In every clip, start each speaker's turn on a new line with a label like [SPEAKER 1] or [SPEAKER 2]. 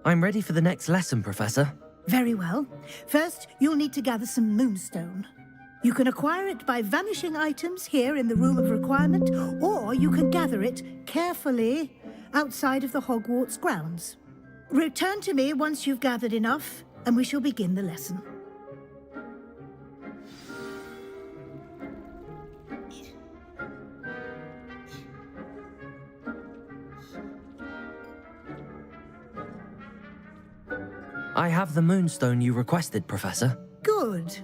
[SPEAKER 1] I'm ready for the next lesson, Professor.
[SPEAKER 2] Very well. First, you'll need to gather some moonstone. You can acquire it by vanishing items here in the Room of Requirement, or you can gather it carefully outside of the Hogwarts grounds. Return to me once you've gathered enough, and we shall begin the lesson.
[SPEAKER 1] I have the moonstone you requested, Professor.
[SPEAKER 2] Good.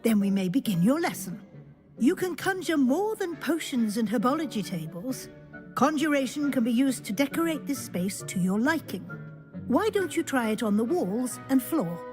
[SPEAKER 2] Then we may begin your lesson. You can conjure more than potions and herbology tables. Conjuration can be used to decorate this space to your liking. Why don't you try it on the walls and floor?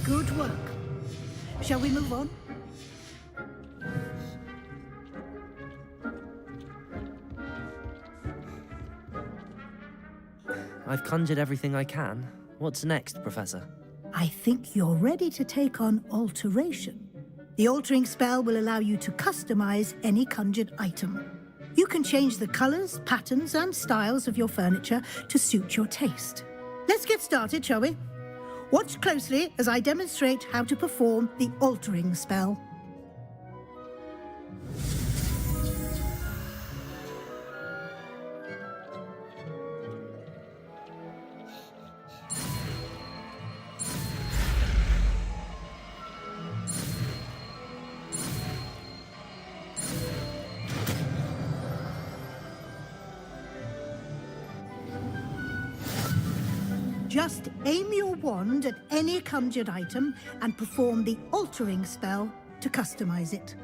[SPEAKER 2] Good work. Shall we move on?
[SPEAKER 1] I've conjured everything I can. What's next, Professor?
[SPEAKER 2] I think you're ready to take on alteration. The altering spell will allow you to customize any conjured item. You can change the colors, patterns, and styles of your furniture to suit your taste. Let's get started, shall we? Watch closely as I demonstrate how to perform the altering spell. Just aim your wand at any conjured item and perform the altering spell to customize it.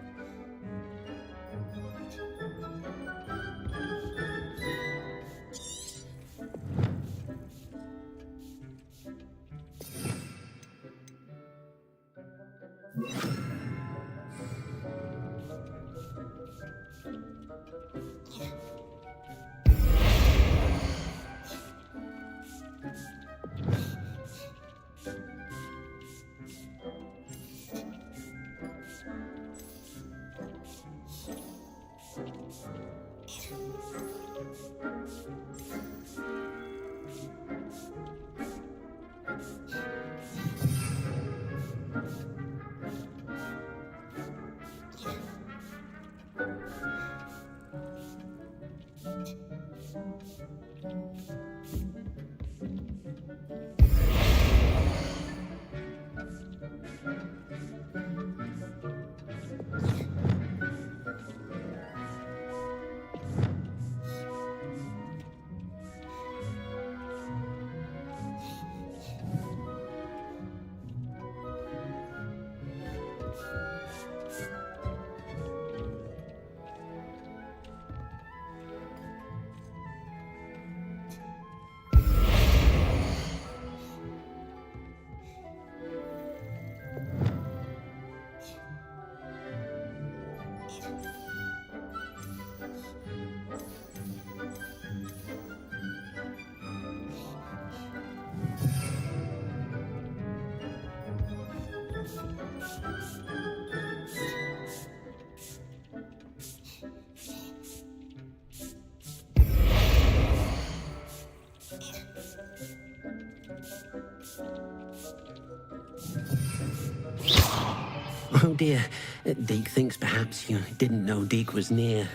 [SPEAKER 3] Oh dear, Deke thinks perhaps you didn't know Deke was near.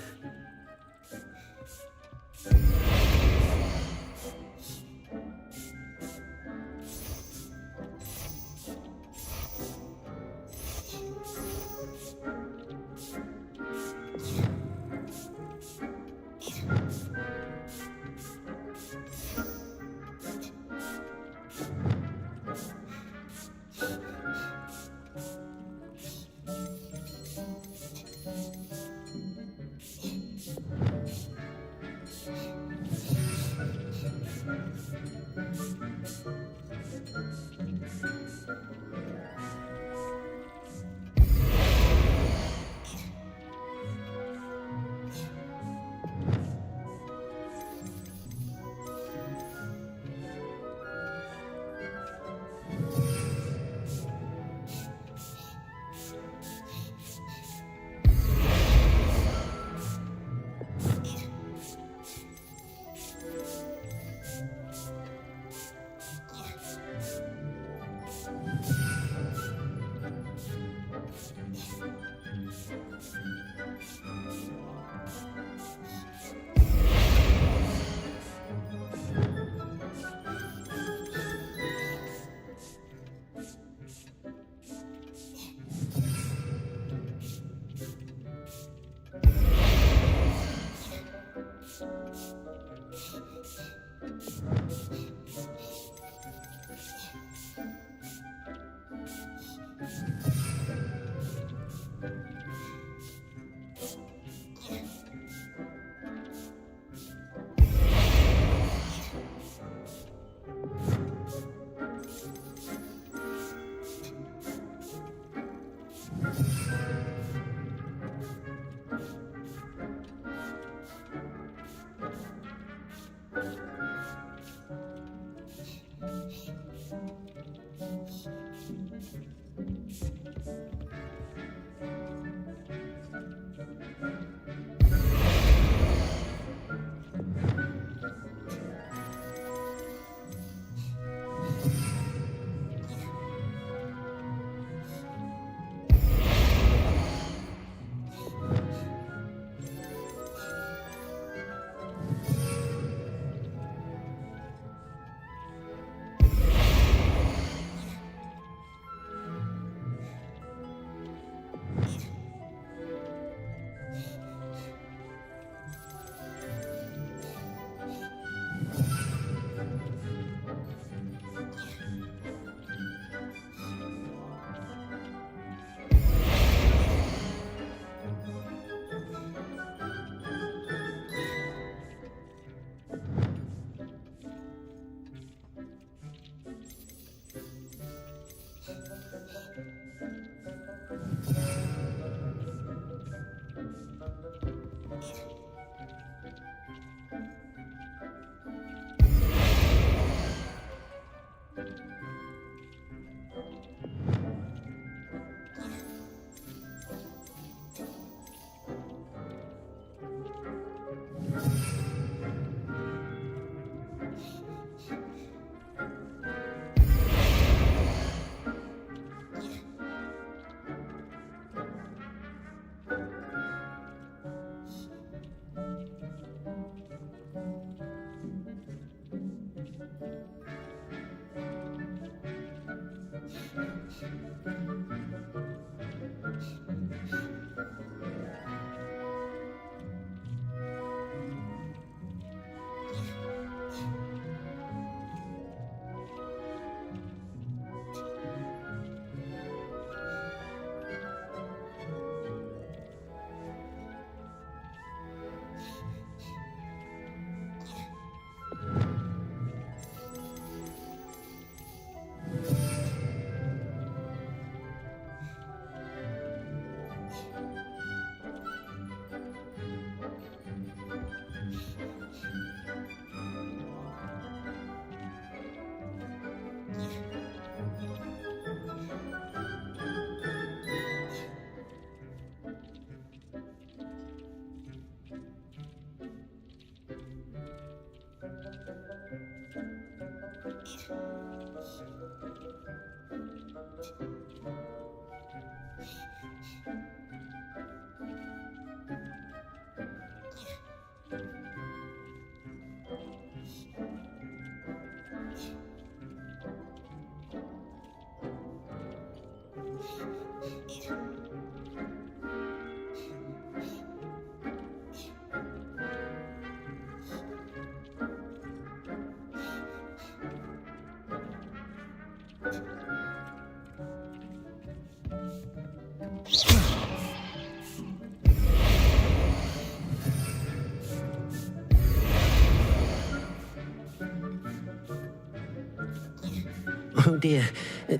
[SPEAKER 3] Oh dear,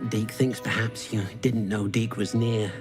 [SPEAKER 3] Deke thinks perhaps you didn't know Deke was near.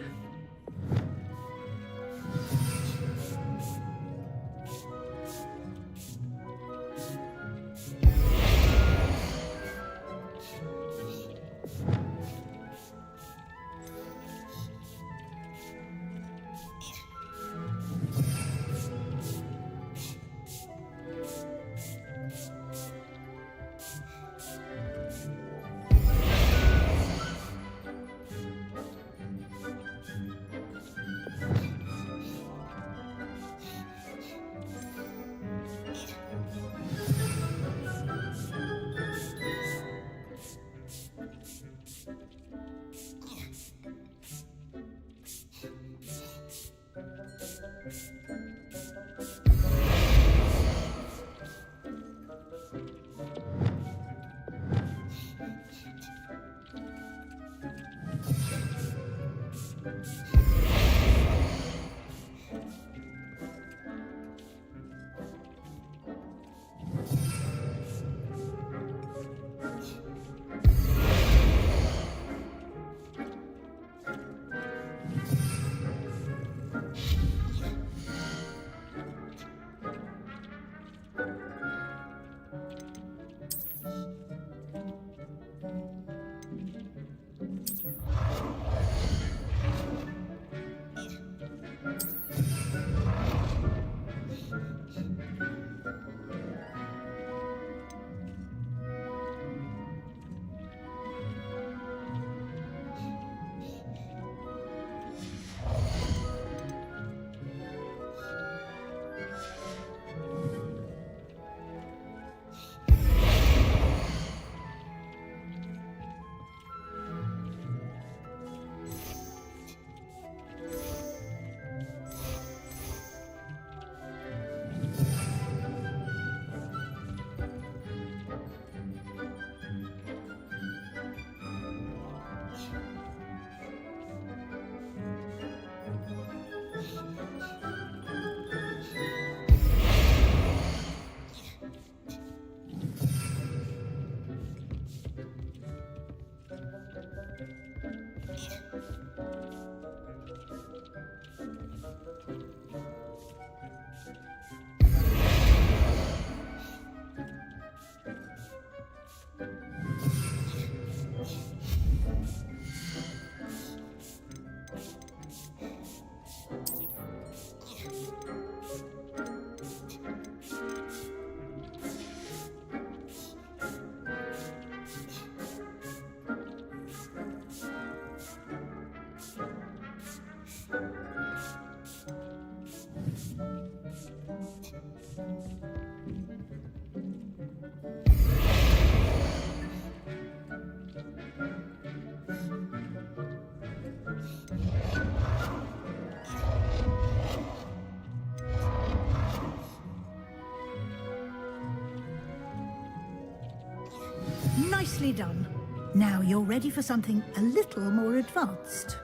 [SPEAKER 2] Nicely done. Now you're ready for something a little more advanced.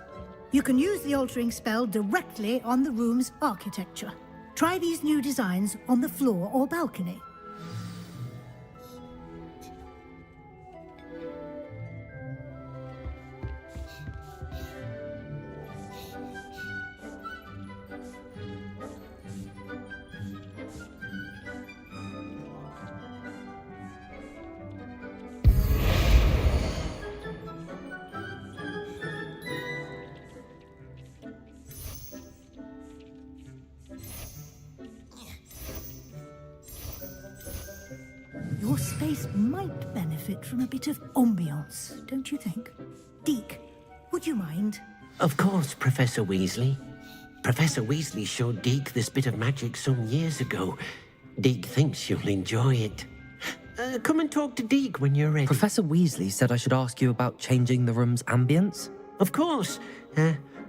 [SPEAKER 2] You can use the altering spell directly on the room's architecture. Try these new designs on the floor or balcony. Your space might benefit from a bit of ambiance, don't you think? Deke, would you mind?
[SPEAKER 3] Of course, Professor Weasley. Professor Weasley showed Deke this bit of magic some years ago. Deke thinks you'll enjoy it. Come and talk to Deke when you're ready.
[SPEAKER 1] Professor Weasley said I should ask you about changing the room's ambience.
[SPEAKER 3] Of course.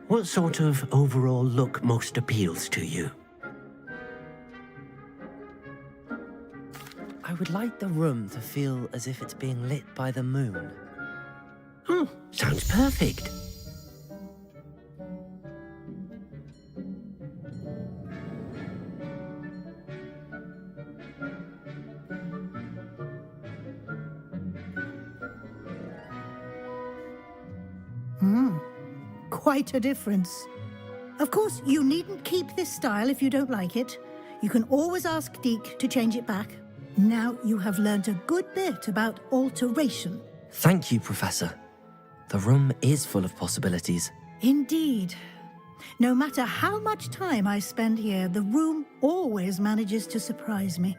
[SPEAKER 3] What sort of overall look most appeals to you?
[SPEAKER 1] I would like the room to feel as if it's being lit by the moon.
[SPEAKER 3] Oh, sounds perfect.
[SPEAKER 2] Quite a difference. Of course, you needn't keep this style if you don't like it. You can always ask Deke to change it back. Now you have learned a good bit about alteration.
[SPEAKER 1] Thank you, Professor. The room is full of possibilities.
[SPEAKER 2] Indeed. No matter how much time I spend here, the room always manages to surprise me.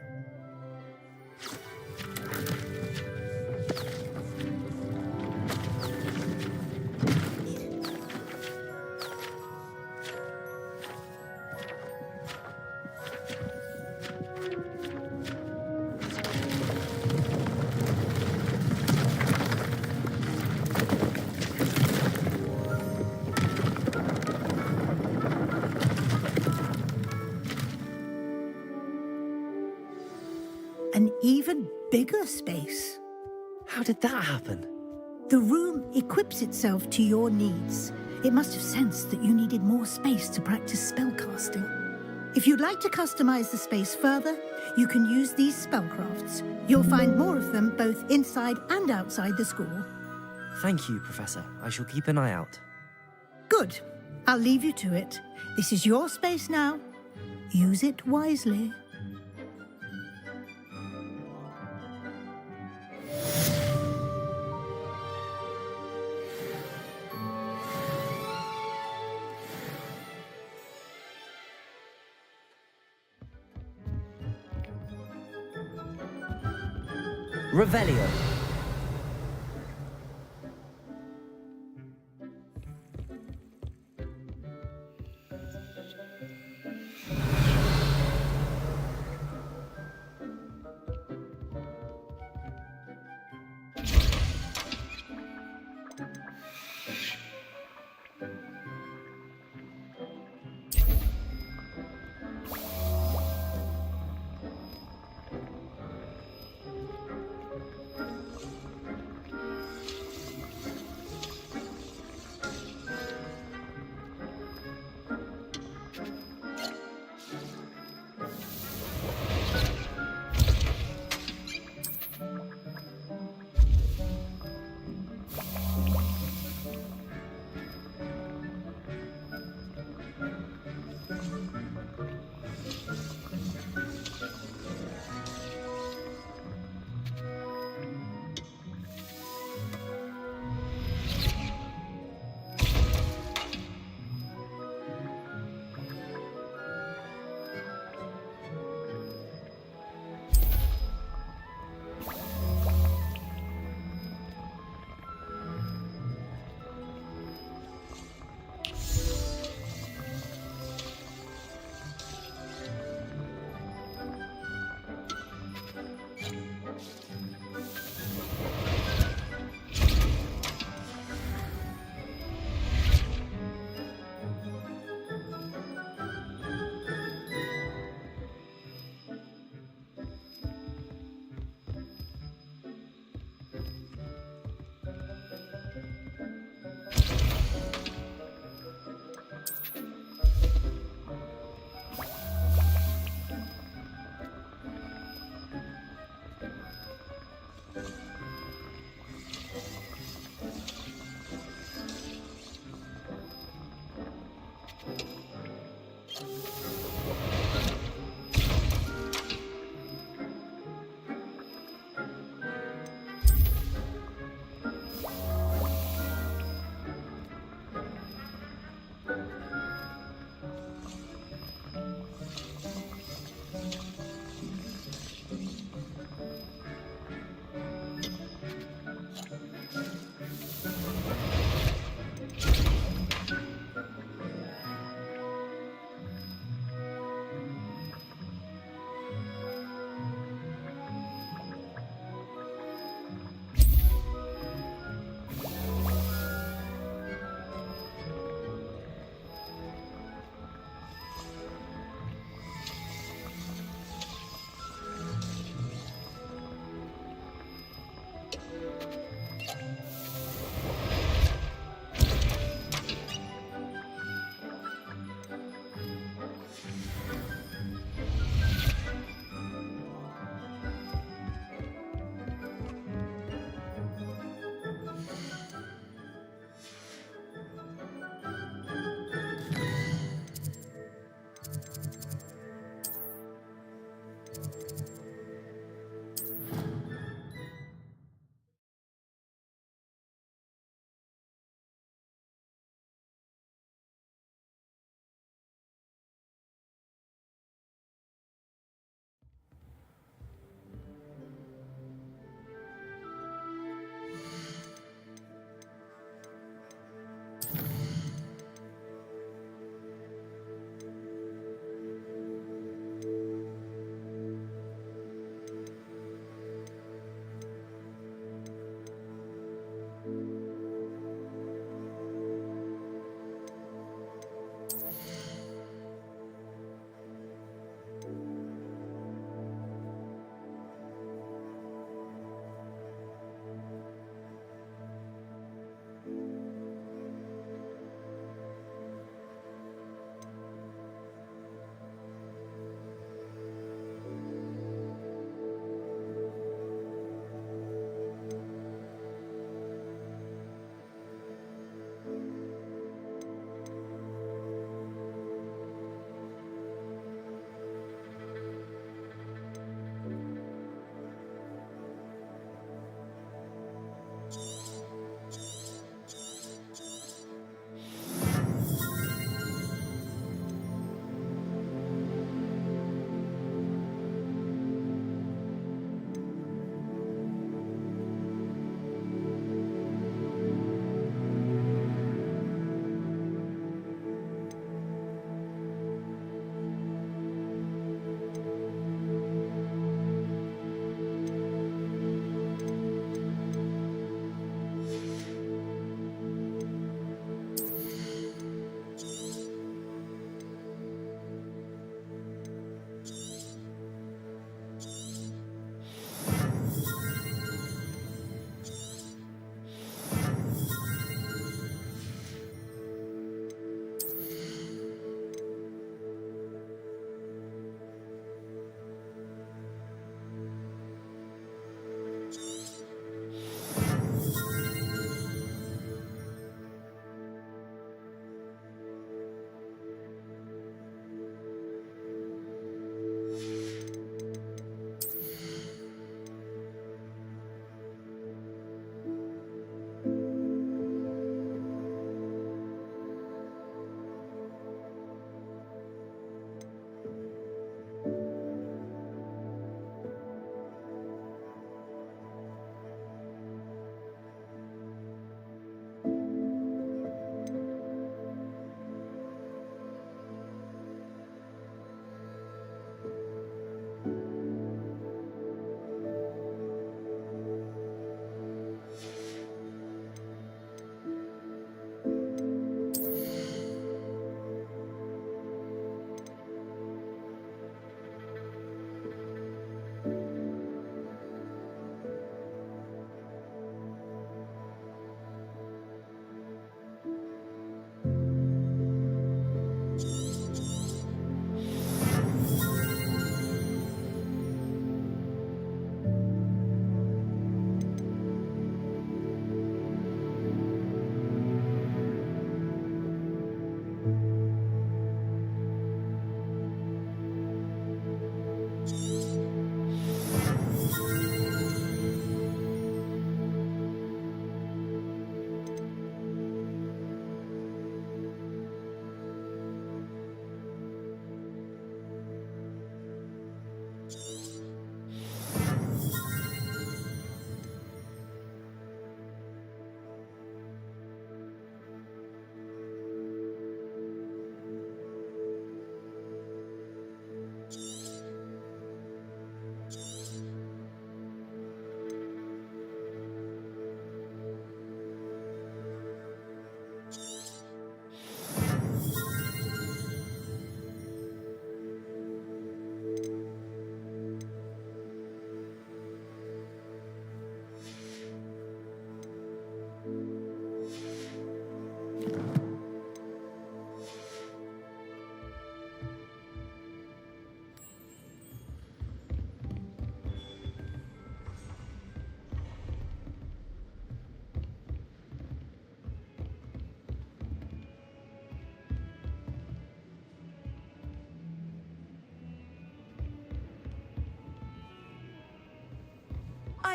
[SPEAKER 2] An even bigger space.
[SPEAKER 1] How did that happen?
[SPEAKER 2] The room equips itself to your needs. It must have sensed that you needed more space to practice spellcasting. If you'd like to customize the space further, you can use these spellcrafts. You'll find more of them both inside and outside the school.
[SPEAKER 1] Thank you, Professor. I shall keep an eye out.
[SPEAKER 2] Good. I'll leave you to it. This is your space now. Use it wisely.
[SPEAKER 1] Revelio.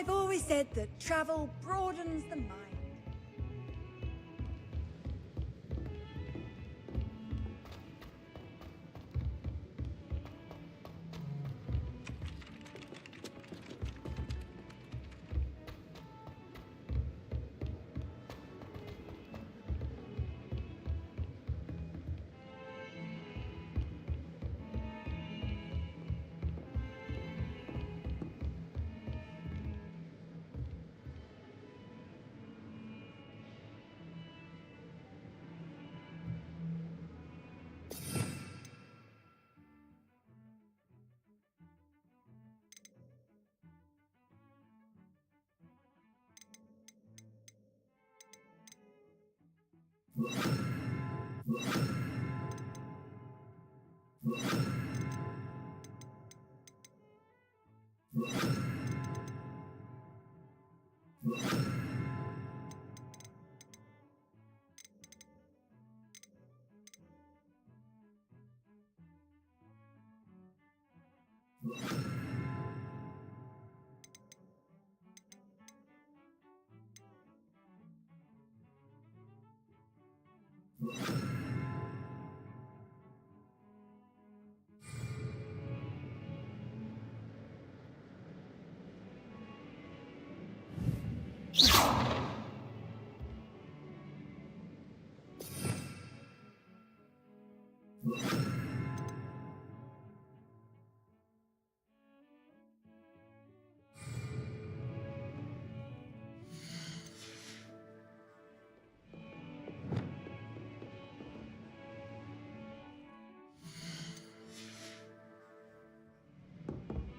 [SPEAKER 4] I've always said that travel broadens the mind.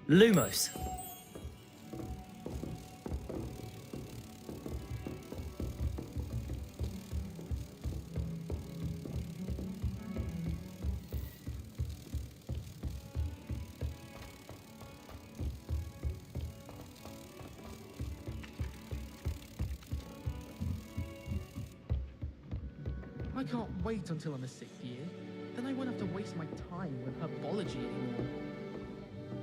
[SPEAKER 1] Lumos.
[SPEAKER 5] I can't wait until I'm a sixth year. Then I won't have to waste my time with herbology anymore.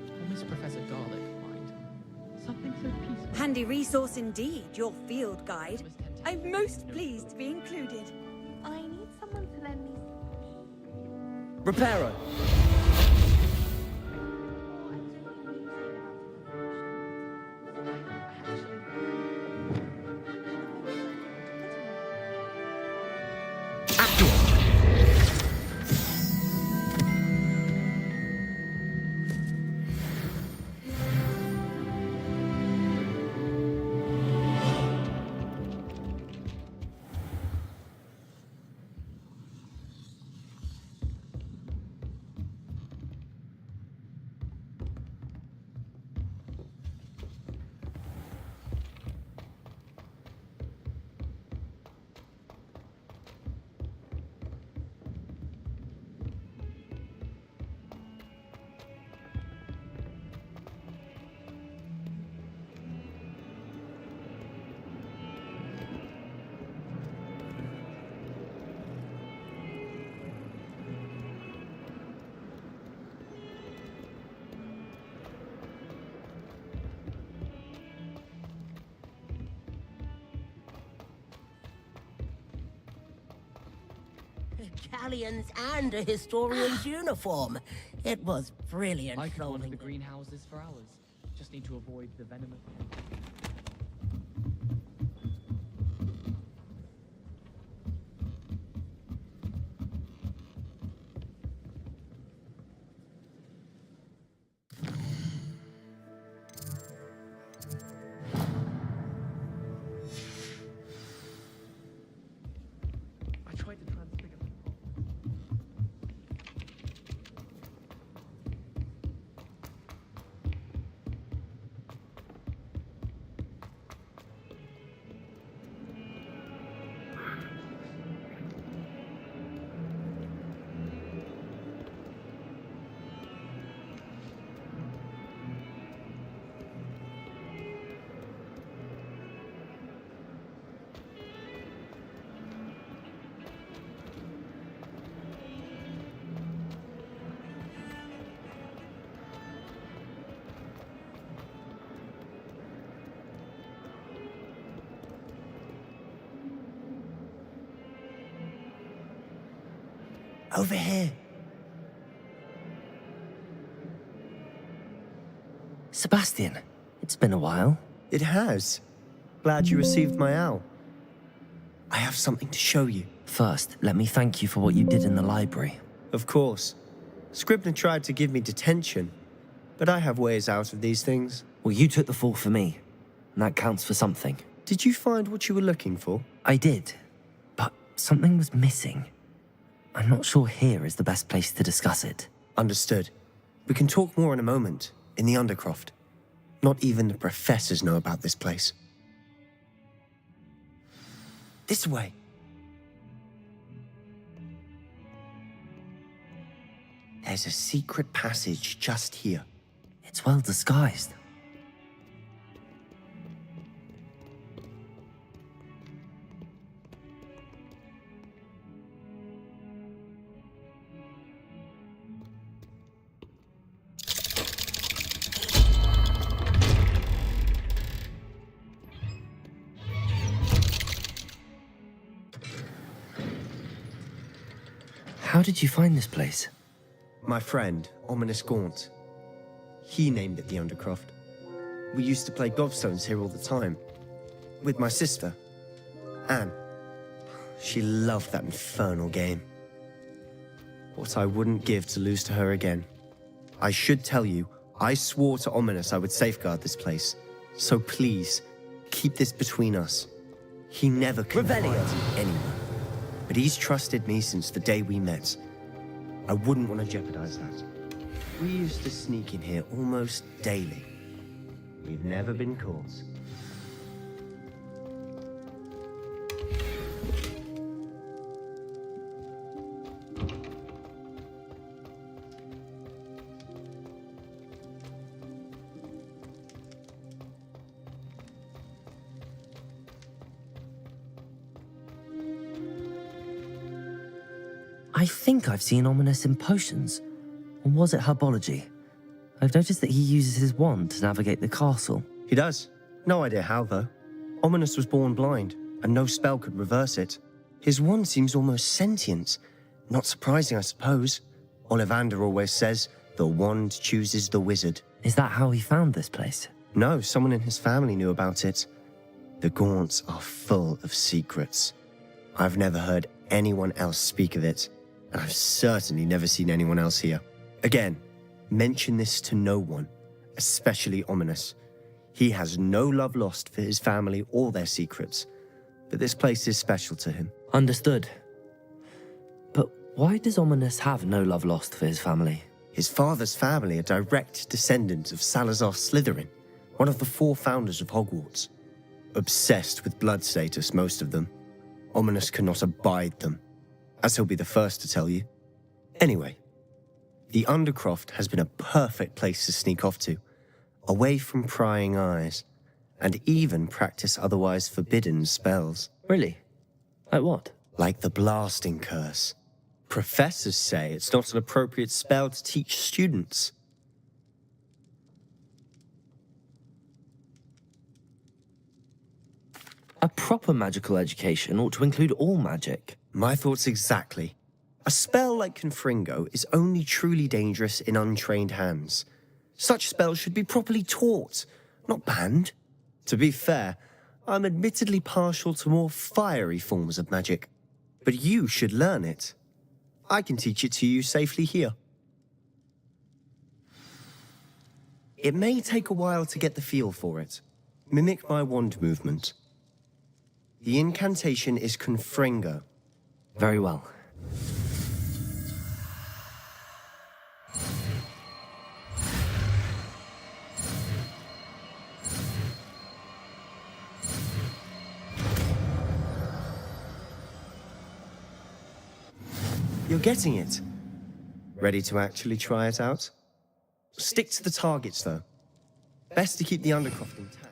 [SPEAKER 5] I miss Professor Garlic, mind. Something so peaceful.
[SPEAKER 4] Handy resource indeed, your field guide. I'm most pleased to be included.
[SPEAKER 6] I need someone to lend me.
[SPEAKER 1] Reparo.
[SPEAKER 7] Galleons and a historian's uniform. It was brilliant.
[SPEAKER 5] I could wander
[SPEAKER 7] filming
[SPEAKER 5] the
[SPEAKER 7] them.
[SPEAKER 5] greenhouses for hours. Just need to avoid the venom of... I tried to transfigure them.
[SPEAKER 8] Over here.
[SPEAKER 1] Sebastian, it's been a while.
[SPEAKER 8] It has. Glad you received my owl. I have something to show you.
[SPEAKER 1] First, let me thank you for what you did in the library.
[SPEAKER 8] Of course. Scribner tried to give me detention, but I have ways out of these things.
[SPEAKER 1] Well, you took the fall for me, and that counts for something.
[SPEAKER 8] Did you find what you were looking for?
[SPEAKER 1] I did, but something was missing. I'm not sure here is the best place to discuss it.
[SPEAKER 8] Understood. We can talk more in a moment, in the Undercroft. Not even the professors know about this place. This way. There's a secret passage just here.
[SPEAKER 1] It's well disguised. How did you find this place?
[SPEAKER 8] My friend, Ominous Gaunt. He named it the Undercroft. We used to play gobstones here all the time. With my sister, Anne. She loved that infernal game. What I wouldn't give to lose to her again. I should tell you, I swore to Ominous I would safeguard this place. So please, keep this between us. He never confided in anyone. But he's trusted me since the day we met. I wouldn't want to jeopardize that. We used to sneak in here almost daily. We've never been caught.
[SPEAKER 1] I think I've seen Ominous in potions. Or was it herbology? I've noticed that he uses his wand to navigate the castle.
[SPEAKER 8] He does. No idea how, though. Ominous was born blind, and no spell could reverse it. His wand seems almost sentient. Not surprising, I suppose. Ollivander always says, the wand chooses the wizard.
[SPEAKER 1] Is that how he found this place?
[SPEAKER 8] No, someone in his family knew about it. The Gaunts are full of secrets. I've never heard anyone else speak of it, and I've certainly never seen anyone else here. Again, mention this to no one, especially Ominous. He has no love lost for his family or their secrets, but this place is special to him.
[SPEAKER 1] Understood. But why does Ominous have no love lost for his family?
[SPEAKER 8] His father's family are direct descendants of Salazar Slytherin, one of the 4 founders of Hogwarts. Obsessed with blood status, most of them. Ominous cannot abide them, as he'll be the first to tell you. Anyway, the Undercroft has been a perfect place to sneak off to, away from prying eyes, and even practice otherwise forbidden spells.
[SPEAKER 1] Really? Like what?
[SPEAKER 8] Like the blasting curse. Professors say it's not an appropriate spell to teach students.
[SPEAKER 1] A proper magical education ought to include all magic.
[SPEAKER 8] My thoughts exactly. A spell like Confringo is only truly dangerous in untrained hands. Such spells should be properly taught, not banned. To be fair, I'm admittedly partial to more fiery forms of magic. But you should learn it. I can teach it to you safely here. It may take a while to get the feel for it. Mimic my wand movement. The incantation is Confringo.
[SPEAKER 1] Very well.
[SPEAKER 8] You're getting it. Ready to actually try it out? Stick to the targets, though. Best to keep the Undercroft intact.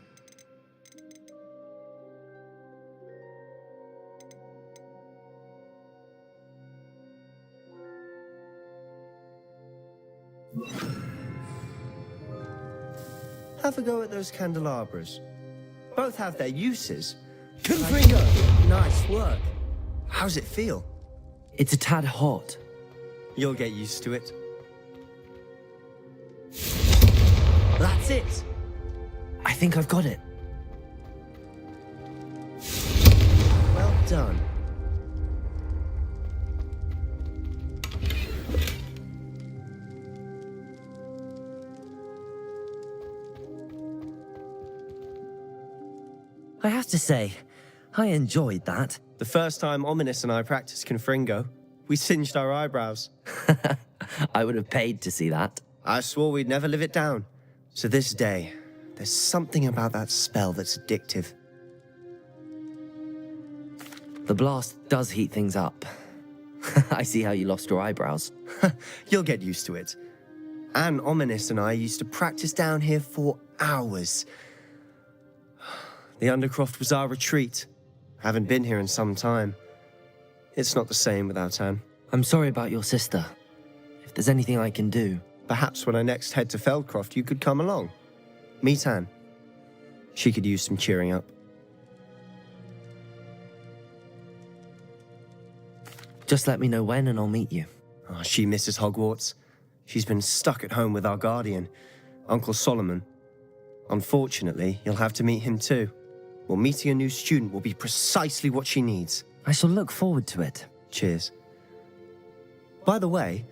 [SPEAKER 8] Have a go at those candelabras. Both have their uses. Confringo! Nice work. How's it feel?
[SPEAKER 1] It's a tad hot.
[SPEAKER 8] You'll get used to it.
[SPEAKER 1] That's it. I think I've got it.
[SPEAKER 8] Well done.
[SPEAKER 1] I have to say, I enjoyed that.
[SPEAKER 8] The first time Ominous and I practiced Confringo, we singed our eyebrows.
[SPEAKER 1] I would have paid to see that.
[SPEAKER 8] I swore we'd never live it down. To this day, there's something about that spell that's addictive.
[SPEAKER 1] The blast does heat things up. I see how you lost your eyebrows.
[SPEAKER 8] You'll get used to it. Anne, Ominous and I used to practice down here for hours. The Undercroft was our retreat. Haven't been here in some time. It's not the same without Anne.
[SPEAKER 1] I'm sorry about your sister. If there's anything I can do...
[SPEAKER 8] Perhaps when I next head to Feldcroft, you could come along. Meet Anne. She could use some cheering up.
[SPEAKER 1] Just let me know when and I'll meet you.
[SPEAKER 8] Oh, she misses Hogwarts. She's been stuck at home with our guardian, Uncle Solomon. Unfortunately, you'll have to meet him too. Well, meeting a new student will be precisely what she needs.
[SPEAKER 1] I shall look forward to it.
[SPEAKER 8] Cheers. By the way,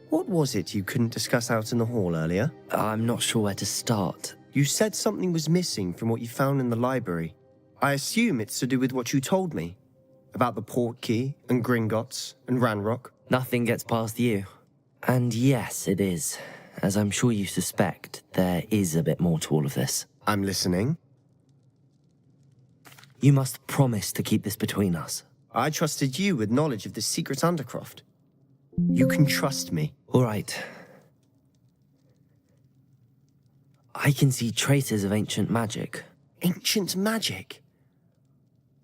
[SPEAKER 8] what was it you couldn't discuss out in the hall earlier?
[SPEAKER 1] I'm not sure where to start.
[SPEAKER 8] You said something was missing from what you found in the library. I assume it's to do with what you told me. About the port key, and Gringotts, and Ranrock.
[SPEAKER 1] Nothing gets past you. And yes, it is. As I'm sure you suspect, there is a bit more to all of this.
[SPEAKER 8] I'm listening.
[SPEAKER 1] You must promise to keep this between us.
[SPEAKER 8] I trusted you with knowledge of the secret Undercroft. You can trust me.
[SPEAKER 1] All right. I can see traces of ancient magic.
[SPEAKER 8] Ancient magic?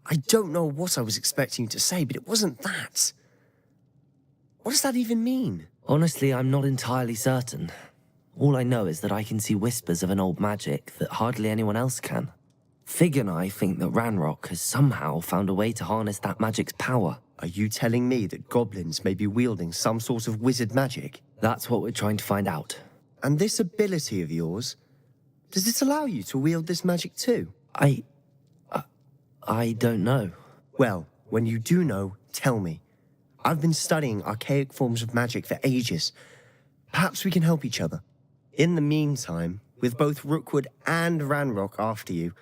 [SPEAKER 8] I don't know what I was expecting you to say, but it wasn't that. What does that even mean?
[SPEAKER 1] Honestly, I'm not entirely certain. All I know is that I can see whispers of an old magic that hardly anyone else can. Fig and I think that Ranrock has somehow found a way to harness that magic's power.
[SPEAKER 8] Are you telling me that goblins may be wielding some sort of wizard magic?
[SPEAKER 1] That's what we're trying to find out.
[SPEAKER 8] And this ability of yours, does it allow you to wield this magic too?
[SPEAKER 1] I don't know.
[SPEAKER 8] Well, when you do know, tell me. I've been studying archaic forms of magic for ages. Perhaps we can help each other. In the meantime, with both Rookwood and Ranrock after you,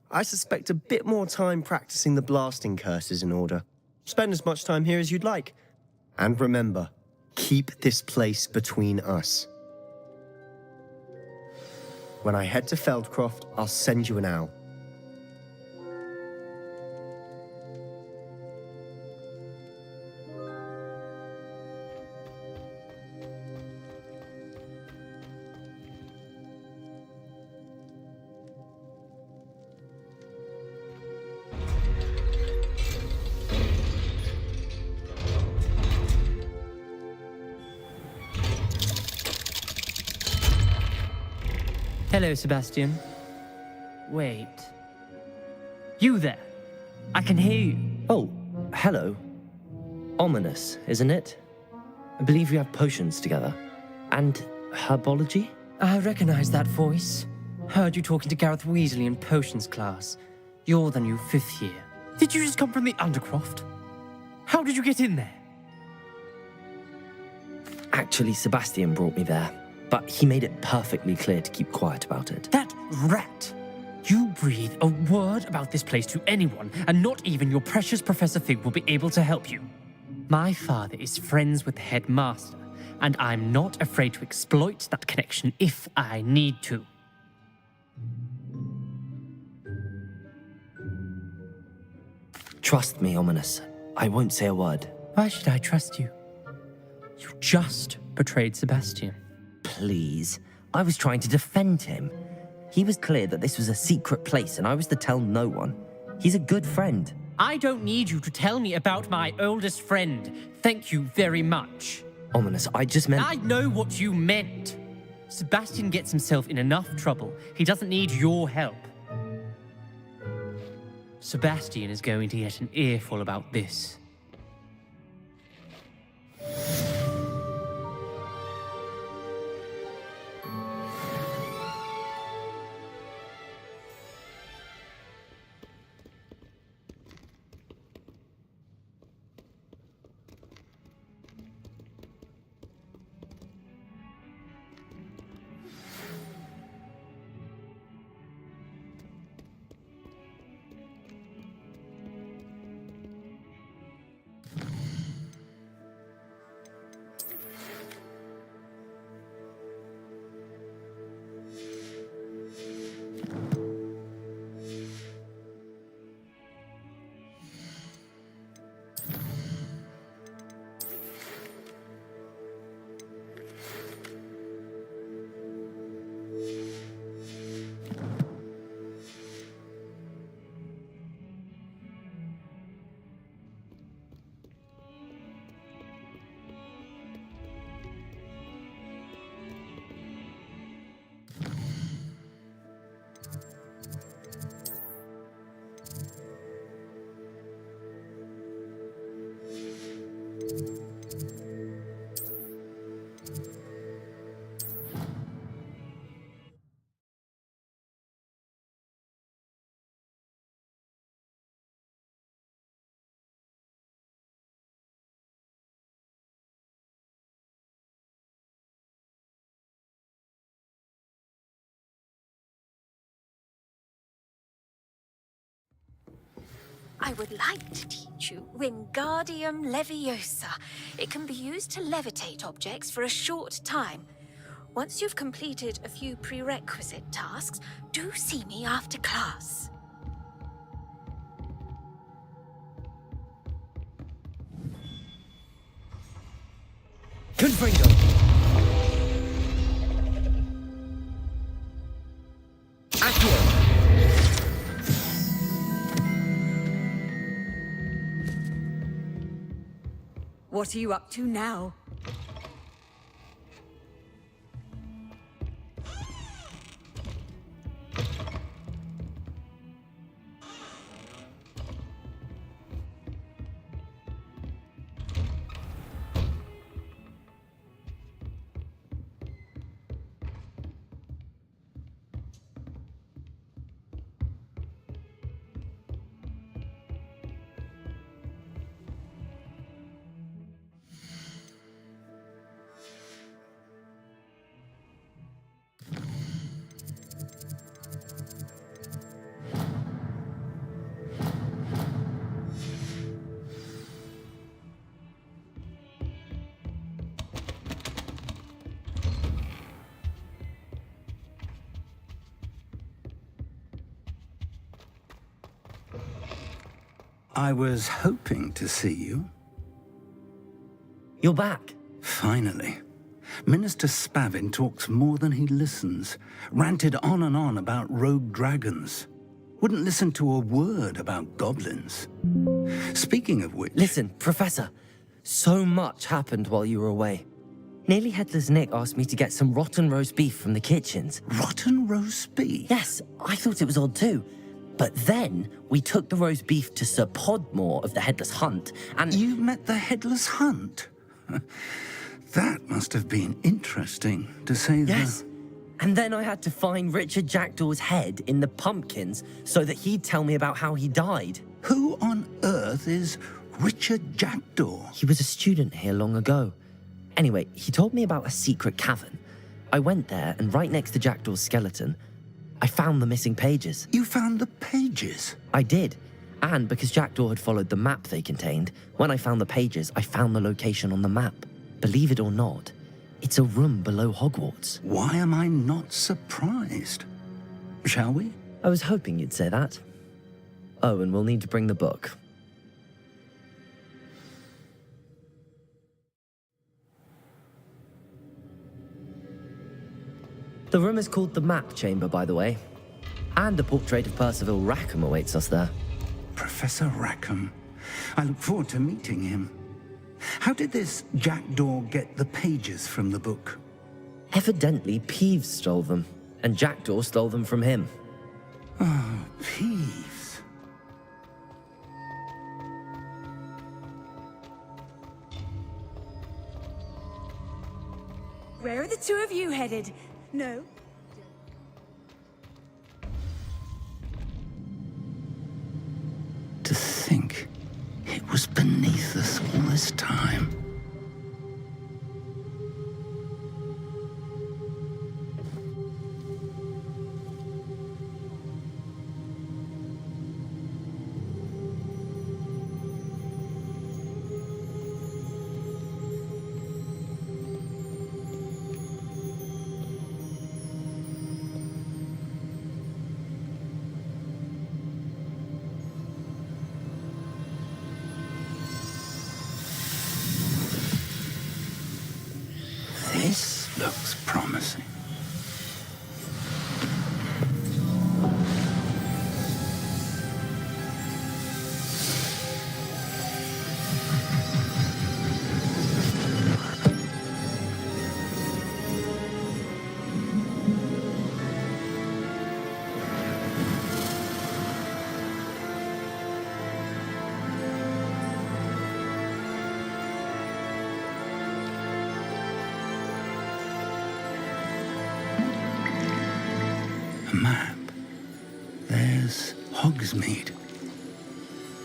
[SPEAKER 8] I suspect a bit more time practicing the blasting curse is in order. Spend as much time here as you'd like. And remember, keep this place between us. When I head to Feldcroft, I'll send you an owl.
[SPEAKER 9] Hello, Sebastian. Wait. You there? I can hear you.
[SPEAKER 1] Oh, hello. Ominous, isn't it? I believe we have potions together. And herbology?
[SPEAKER 9] I recognize that voice. Heard you talking to Gareth Weasley in potions class. You're the new 5th year. Did you just come from the Undercroft? How did you get in there?
[SPEAKER 1] Actually, Sebastian brought me there. But he made it perfectly clear to keep quiet about it.
[SPEAKER 9] That rat! You breathe a word about this place to anyone, and not even your precious Professor Fig will be able to help you. My father is friends with the headmaster, and I'm not afraid to exploit that connection if I need to.
[SPEAKER 1] Trust me, Ominous. I won't say a word.
[SPEAKER 9] Why should I trust you? You just betrayed Sebastian.
[SPEAKER 1] Please. I was trying to defend him. He was clear that this was a secret place and I was to tell no one. He's a good friend.
[SPEAKER 9] I don't need you to tell me about my oldest friend. Thank you very much.
[SPEAKER 1] Ominous, I just meant...
[SPEAKER 9] I know what you meant. Sebastian gets himself in enough trouble. He doesn't need your help. Sebastian is going to get an earful about this.
[SPEAKER 10] I would like to teach you Wingardium Leviosa. It can be used to levitate objects for a short time. Once you've completed a few prerequisite tasks, do see me after class.
[SPEAKER 1] Confringo! Accio!
[SPEAKER 4] What are you up to now?
[SPEAKER 11] I was hoping to see you.
[SPEAKER 1] You're back.
[SPEAKER 11] Finally. Minister Spavin talks more than he listens. Ranted on and on about rogue dragons. Wouldn't listen to a word about goblins. Speaking of which...
[SPEAKER 1] Listen, Professor. So much happened while you were away. Nearly Headless Nick asked me to get some rotten roast beef from the kitchens.
[SPEAKER 11] Rotten roast beef?
[SPEAKER 1] Yes, I thought it was odd too. But then we took the roast beef to Sir Podmore of the Headless Hunt, and...
[SPEAKER 11] You met the Headless Hunt? That must have been interesting, to say the...
[SPEAKER 1] Yes. And then I had to find Richard Jackdaw's head in the pumpkins so that he'd tell me about how he died.
[SPEAKER 11] Who on earth is Richard Jackdaw?
[SPEAKER 1] He was a student here long ago. Anyway, he told me about a secret cavern. I went there, and right next to Jackdaw's skeleton, I found the missing pages.
[SPEAKER 11] You found the pages?
[SPEAKER 1] I did. And because Jackdaw had followed the map they contained, when I found the pages, I found the location on the map. Believe it or not, it's a room below Hogwarts.
[SPEAKER 11] Why am I not surprised? Shall we?
[SPEAKER 1] I was hoping you'd say that. Oh, and we'll need to bring the book. The room is called the Map Chamber, by the way. And a portrait of Percival Rackham awaits us there.
[SPEAKER 11] Professor Rackham. I look forward to meeting him. How did this Jackdaw get the pages from the book?
[SPEAKER 1] Evidently, Peeves stole them, and Jackdaw stole them from him.
[SPEAKER 11] Oh, Peeves.
[SPEAKER 4] Where are the two of you headed? No?
[SPEAKER 11] To think it was beneath us all this time. This looks promising. map, there's Hogsmeade.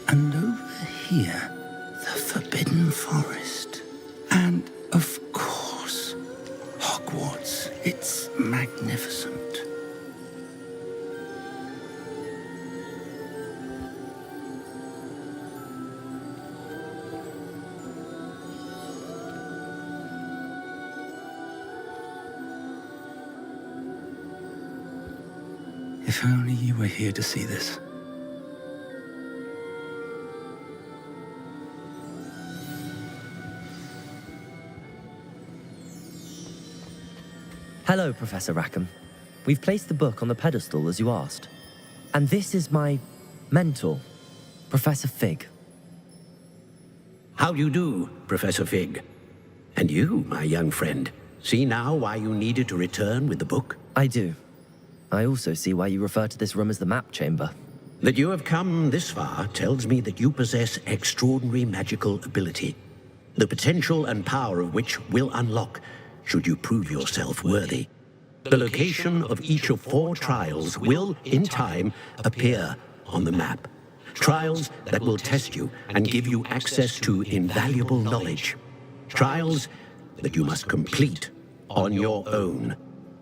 [SPEAKER 11] And over here, the Forbidden Forest. And, of course, Hogwarts. It's magnificent. If only you were here to see this.
[SPEAKER 1] Hello, Professor Rackham. We've placed the book on the pedestal as you asked. And this is my mentor, Professor Fig.
[SPEAKER 3] How do you do, Professor Fig? And you, my young friend, see now why you needed to return with the book?
[SPEAKER 1] I do. I also see why you refer to this room as the map chamber.
[SPEAKER 3] That you have come this far tells me that you possess extraordinary magical ability, the potential and power of which will unlock should you prove yourself worthy. The location of each of 4 trials will, in time, appear on the map. Trials that will test you and give you access to invaluable knowledge. Trials that you must complete on your own.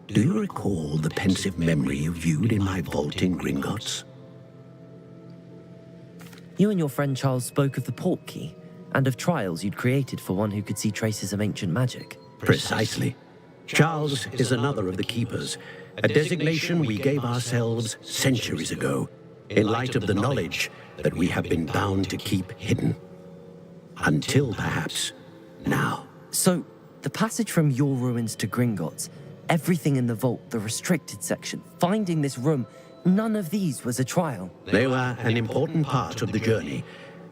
[SPEAKER 3] Do you recall the pensive memory you viewed in my vault in Gringotts?
[SPEAKER 1] You and your friend Charles spoke of the port key and of trials you'd created for one who could see traces of ancient magic.
[SPEAKER 3] Precisely. Charles is another of the Keepers, a designation we gave ourselves centuries ago, in light of the knowledge that we have been bound to keep hidden. Until, perhaps, now.
[SPEAKER 1] So, the passage from your ruins to Gringotts, everything in the vault, the restricted section, finding this room, none of these was a trial.
[SPEAKER 3] They were an important part of the journey,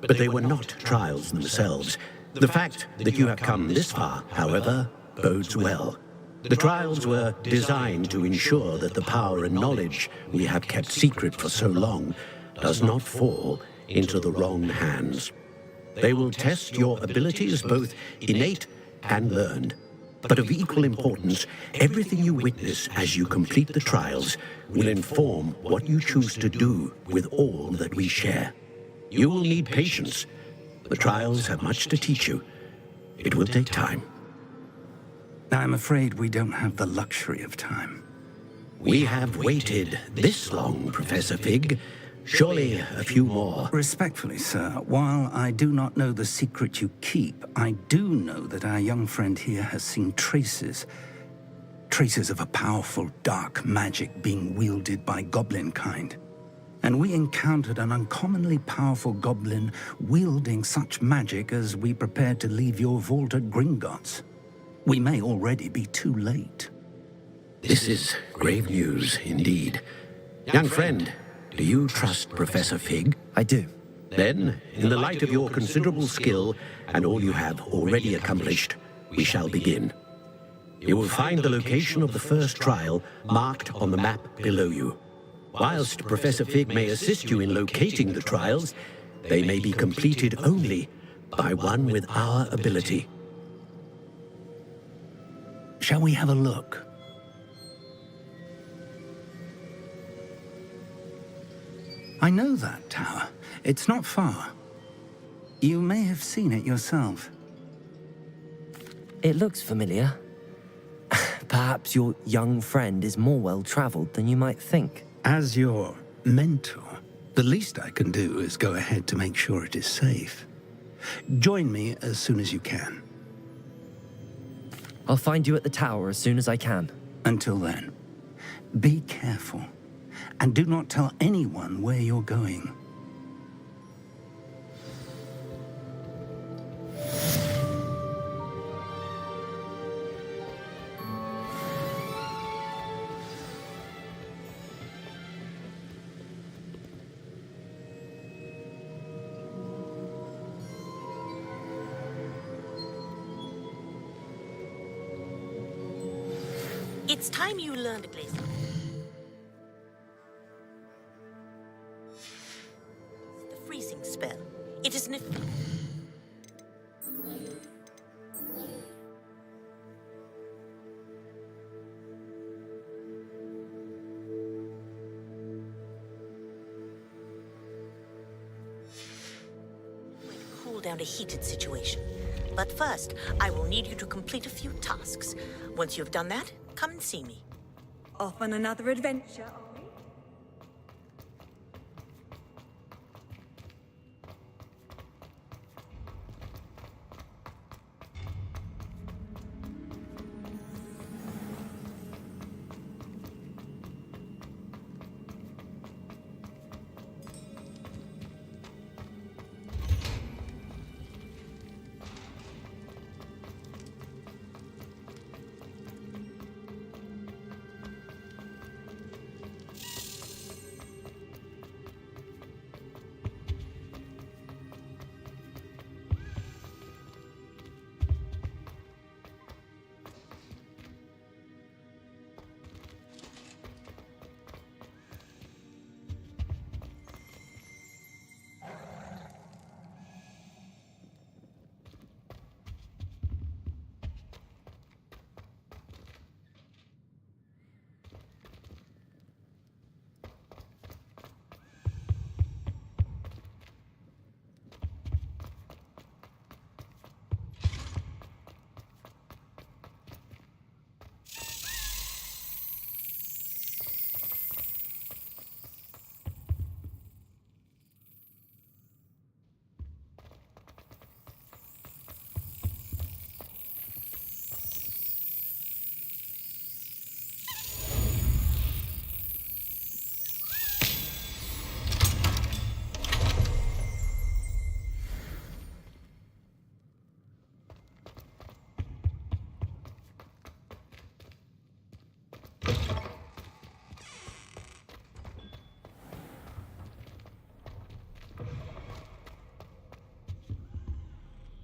[SPEAKER 3] but they were not trials themselves. The fact that you have come this far, however, bodes well. The trials were designed to ensure that the power and knowledge we have kept secret for so long does not fall into the wrong hands. They will test your abilities, both innate and learned. But of equal importance, everything you witness as you complete the trials will inform what you choose to do with all that we share. You will need patience. The trials have much to teach you. It will take time.
[SPEAKER 11] I'm afraid we don't have the luxury of time.
[SPEAKER 3] We have waited this long, Professor Fig. Surely a few more.
[SPEAKER 11] Respectfully, sir, while I do not know the secret you keep, I do know that our young friend here has seen traces of a powerful dark magic being wielded by goblin kind. And we encountered an uncommonly powerful goblin wielding such magic as we prepared to leave your vault at Gringotts. We may already be too late.
[SPEAKER 3] This is grave news indeed. Young friend, do you trust Professor Fig?
[SPEAKER 1] I do.
[SPEAKER 3] Then, in the light of your considerable skill and all you have already accomplished, we shall begin. You will find the location of the first trial marked on the map below you. Whilst Professor Fig may assist you in locating the trials, they may be completed only by one with our ability.
[SPEAKER 11] Shall we have a look? I know that tower. It's not far. You may have seen it yourself.
[SPEAKER 1] It looks familiar. Perhaps your young friend is more well-traveled than you might think.
[SPEAKER 11] As your mentor, the least I can do is go ahead to make sure it is safe. Join me as soon as you can.
[SPEAKER 1] I'll find you at the tower as soon as I can.
[SPEAKER 11] Until then, be careful, and do not tell anyone where you're going.
[SPEAKER 7] It's time you learned it, Liz. The freezing spell. It is an...
[SPEAKER 12] down a heated situation. But first, I will need you to complete a few tasks. Once you have done that, come and see me.
[SPEAKER 4] Off on another adventure, are we?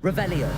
[SPEAKER 1] Revelio.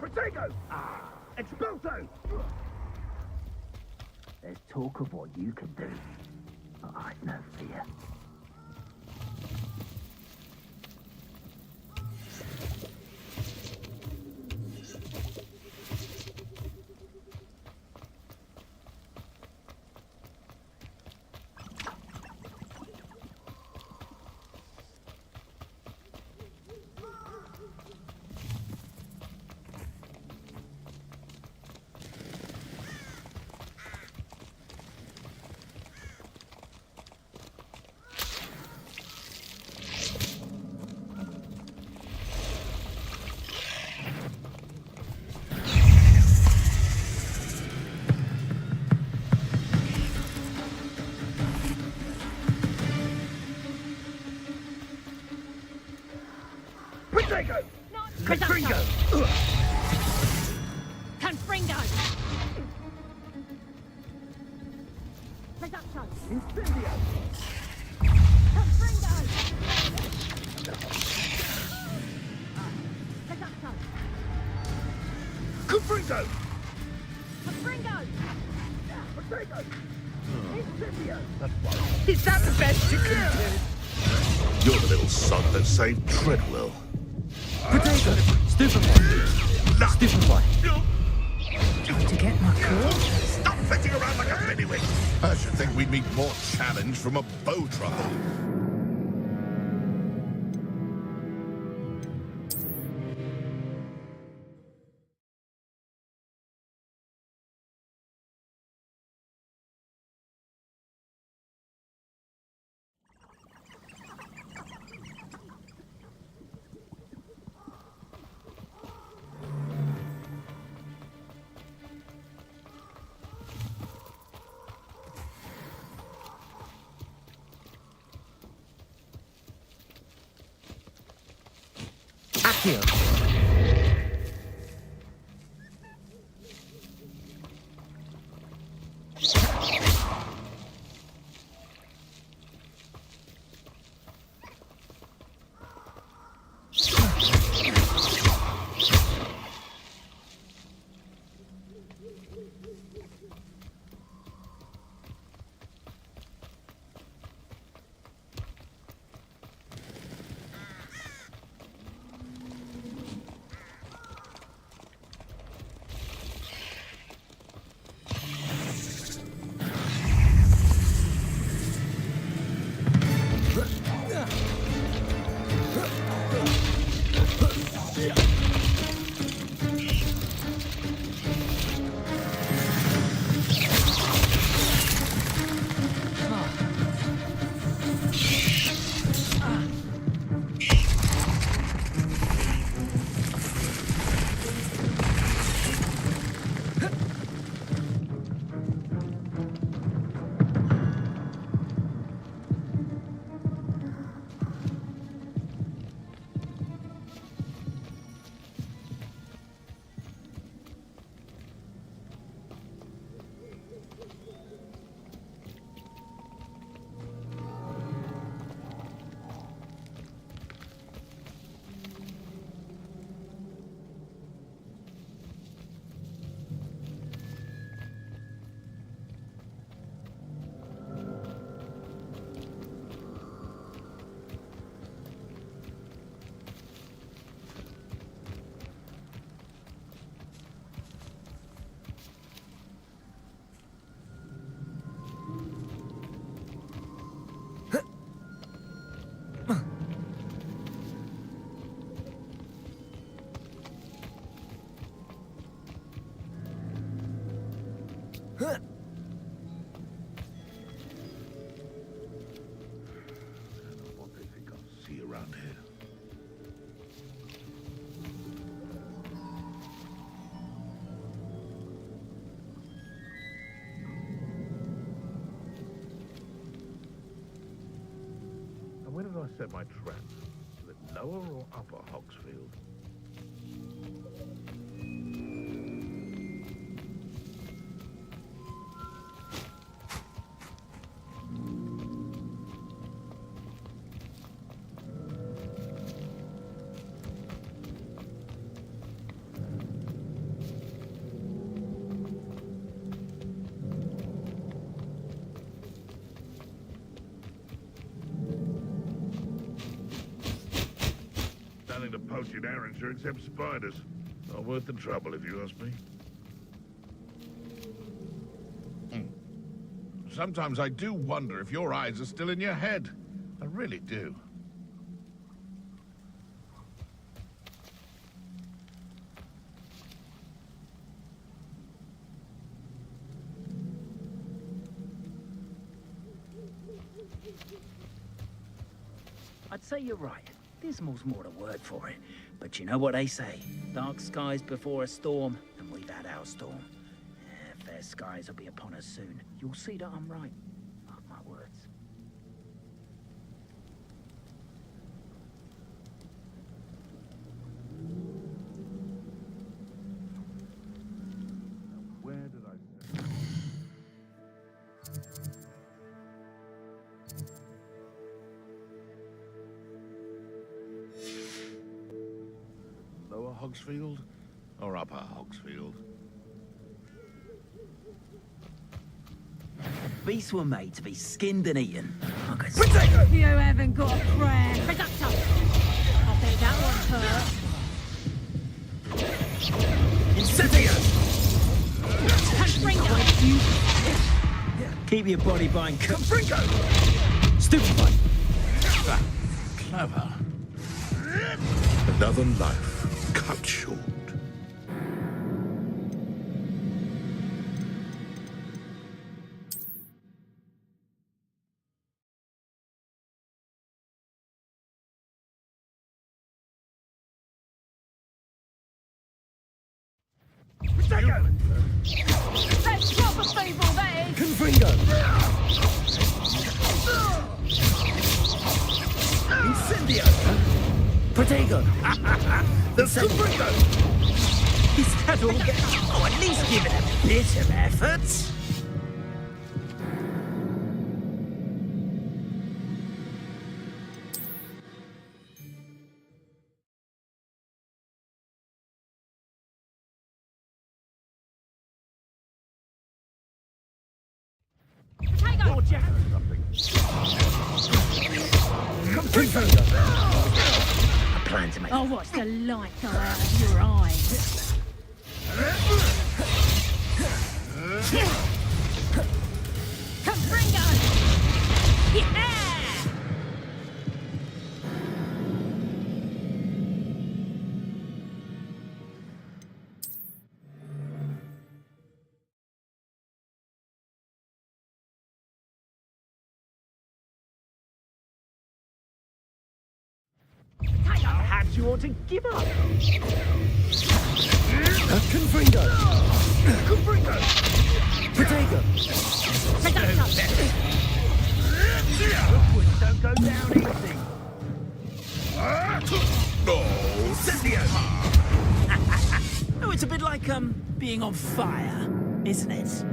[SPEAKER 13] Protego! Expulso! There's talk of what you can do, but I've no fear. Protego! Confringo!
[SPEAKER 10] Confringo!
[SPEAKER 13] Incendio!
[SPEAKER 10] Confringo!
[SPEAKER 13] Confringo!
[SPEAKER 10] Confringo!
[SPEAKER 13] Protego! Incendio!
[SPEAKER 7] Is that the best you can do?
[SPEAKER 14] You're the little son that saved Treadwell.
[SPEAKER 1] Potato! Stupefy! Stupefy!
[SPEAKER 7] Trying to get my core?
[SPEAKER 14] Stop flitting around like a biddiwig. I should think we'd meet more challenge from a bow trial.
[SPEAKER 1] Accio!
[SPEAKER 14] What they think I'll see around here. And where did I set my trap? Was it lower or upper Hogsfield? Nothing to poach in Arrowshire except spiders. Not worth the trouble, if you ask me. Sometimes I do wonder if your eyes are still in your head. I really do.
[SPEAKER 15] I'd say you're right. Dismal's more the word for it. But you know what they say? Dark skies before a storm, and we've had our storm. Fair skies will be upon us soon. You'll see that I'm right. Mark my words.
[SPEAKER 14] Where did I say? Lower Hogsfield or upper Hogsfield?
[SPEAKER 15] Beasts were made to be skinned and eaten.
[SPEAKER 4] You haven't got a prayer. Conductor! I bet that one hurt.
[SPEAKER 15] Incendiary!
[SPEAKER 4] Constrainer!
[SPEAKER 15] Keep your body bind.
[SPEAKER 14] Confringo!
[SPEAKER 15] Stupefy!
[SPEAKER 14] Clever. Another life cut short.
[SPEAKER 4] That's proper feeble, that is!
[SPEAKER 1] Confringo!
[SPEAKER 14] Incendio!
[SPEAKER 1] Protego!
[SPEAKER 14] The Confringo!
[SPEAKER 15] Is that all? Oh, at least give it a bit of effort.
[SPEAKER 4] Protego!
[SPEAKER 1] Confringo!
[SPEAKER 15] I plan to make.
[SPEAKER 4] I'll watch the light go out of your eyes. Confringo! Yeah!
[SPEAKER 15] Perhaps you ought to give up.
[SPEAKER 1] Confringo!
[SPEAKER 14] Confringo!
[SPEAKER 1] Protego!
[SPEAKER 15] Upwards don't go down easy. Oh, it's a bit like being on fire, isn't it?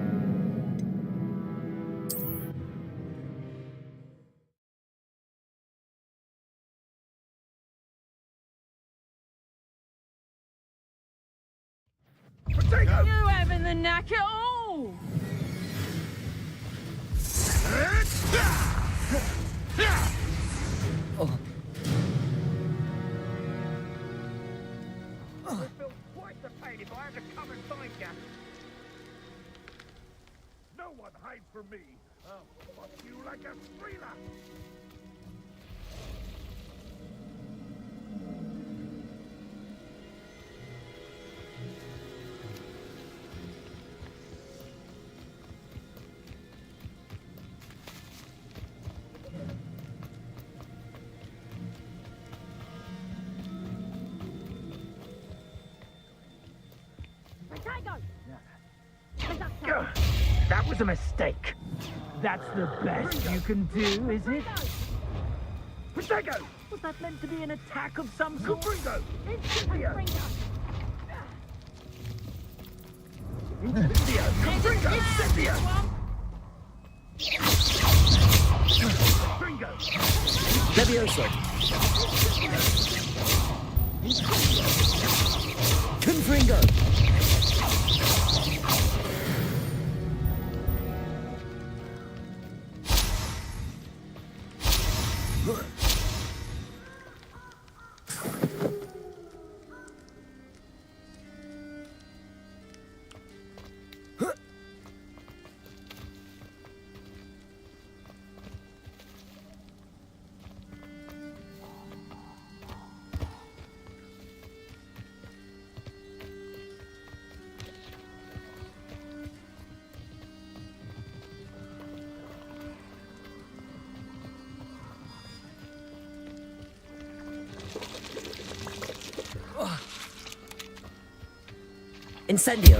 [SPEAKER 4] You having the knack at all?
[SPEAKER 14] No one hide from me. I'll fuck you like a thriller.
[SPEAKER 15] That was a mistake. That's the best you can do, is it?
[SPEAKER 14] Protego!
[SPEAKER 15] Was that meant to be an attack of some sort?
[SPEAKER 14] Confringo!
[SPEAKER 4] Incendio!
[SPEAKER 14] Incendio! Confringo! Incendio! Confringo!
[SPEAKER 1] Levioso! Confringo! Incendio!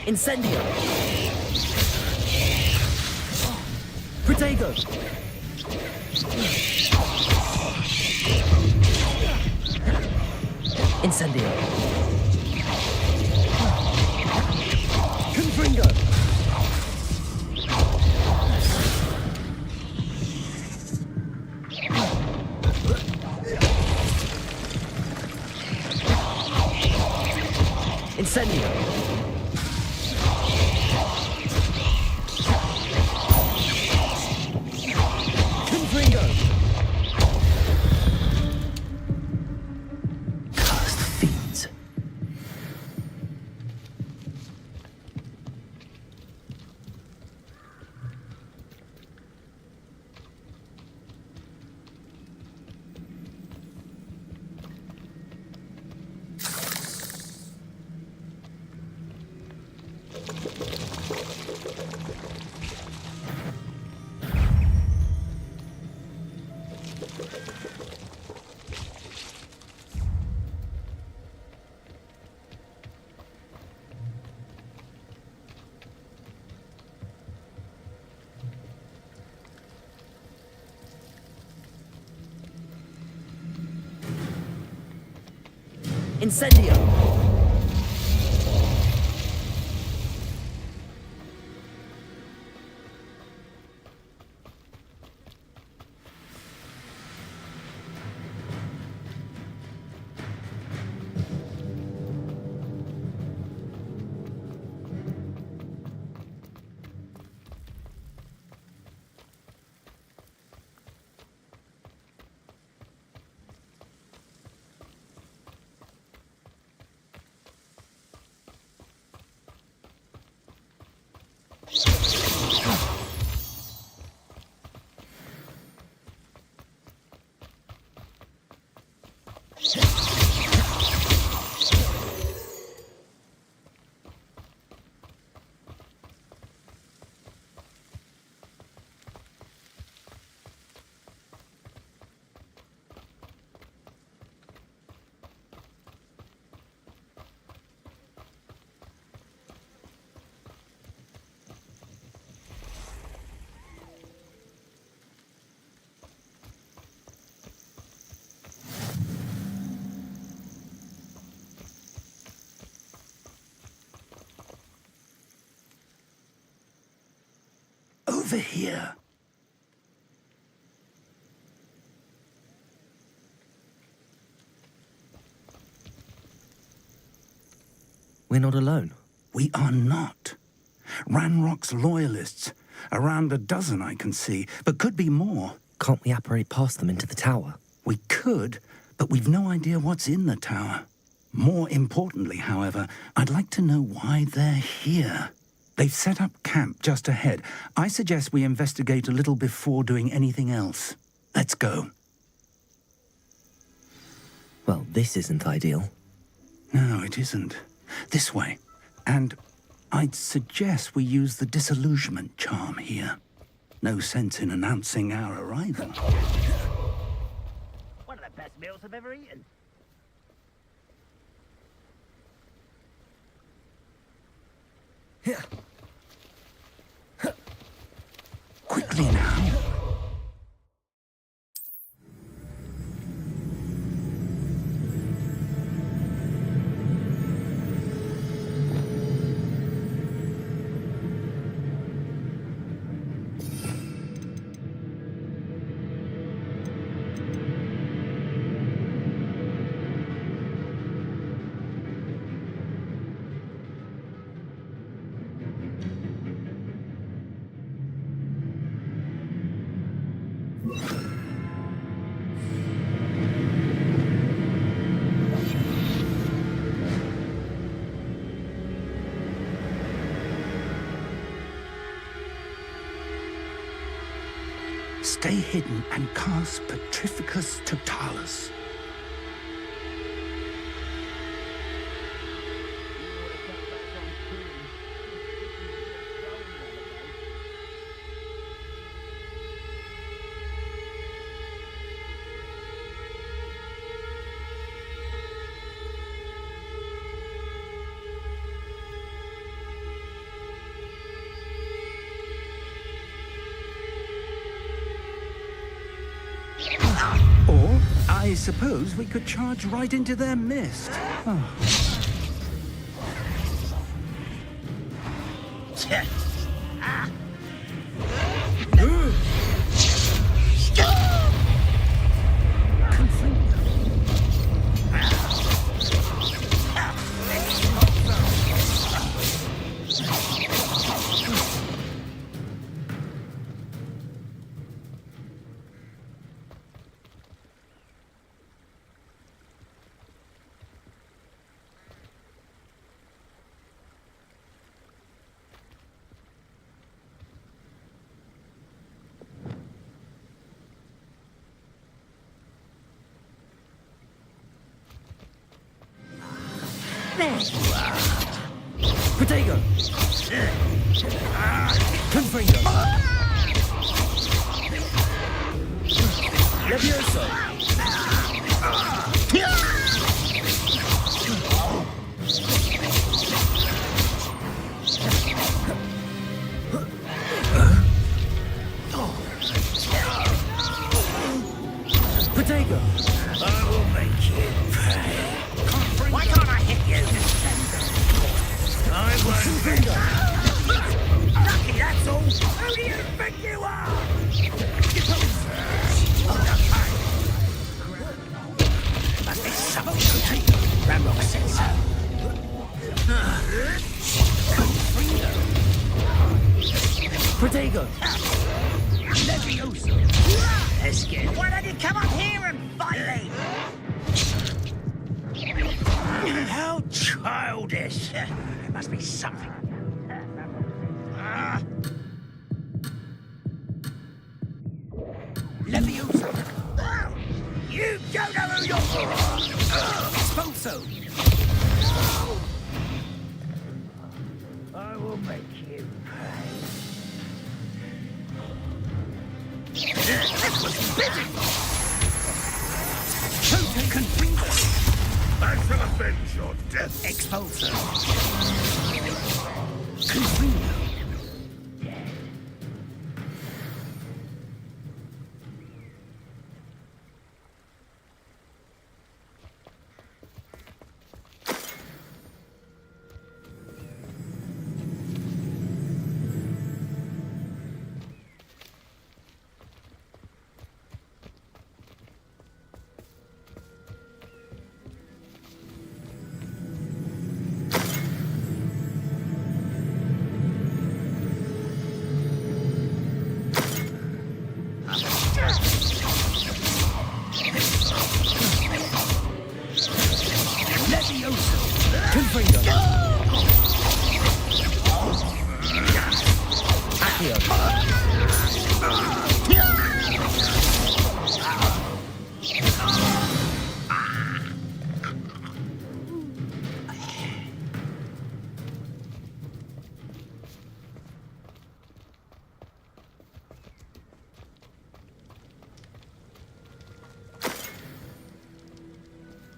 [SPEAKER 1] Incendio! Protego! Incendio! Confringo! Incendio!
[SPEAKER 11] Over here.
[SPEAKER 1] We're not alone.
[SPEAKER 11] We are not. Ranrock's loyalists. Around a dozen I can see, but could be more.
[SPEAKER 1] Can't we apparate past them into the tower?
[SPEAKER 11] We could, but we've no idea what's in the tower. More importantly, however, I'd like to know why they're here. They've set up camp just ahead. I suggest we investigate a little before doing anything else. Let's go.
[SPEAKER 1] Well, this isn't ideal.
[SPEAKER 11] No, it isn't. This way. And I'd suggest we use the disillusionment charm here. No sense in announcing our arrival.
[SPEAKER 15] One of the best meals I've ever eaten.
[SPEAKER 11] Quickly now. Stay hidden and cast Petrificus Totalis. Or, I suppose we could charge right into their mist. Oh.
[SPEAKER 1] Protego! Confringo! Levioso! Protego!
[SPEAKER 15] I will make you pay.
[SPEAKER 1] Protego!
[SPEAKER 15] Leviosa! Let's get. Why don't you come up here and fight me? How childish! There must be something. Leviosa! You don't know who you're for! Expulso! I will make you pay. That was bidding! Total Confringo!
[SPEAKER 14] I shall avenge your death.
[SPEAKER 15] Expulso! Confringo!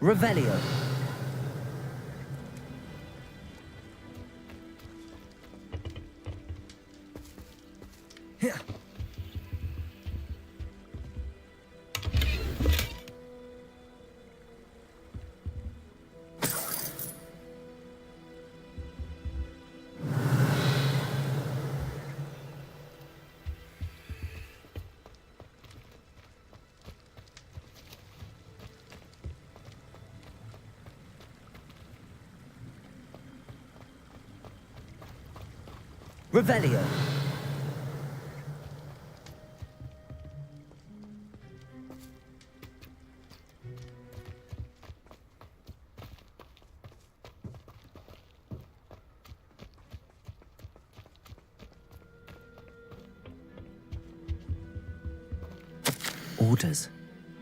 [SPEAKER 1] Revelio. Revelio. Orders.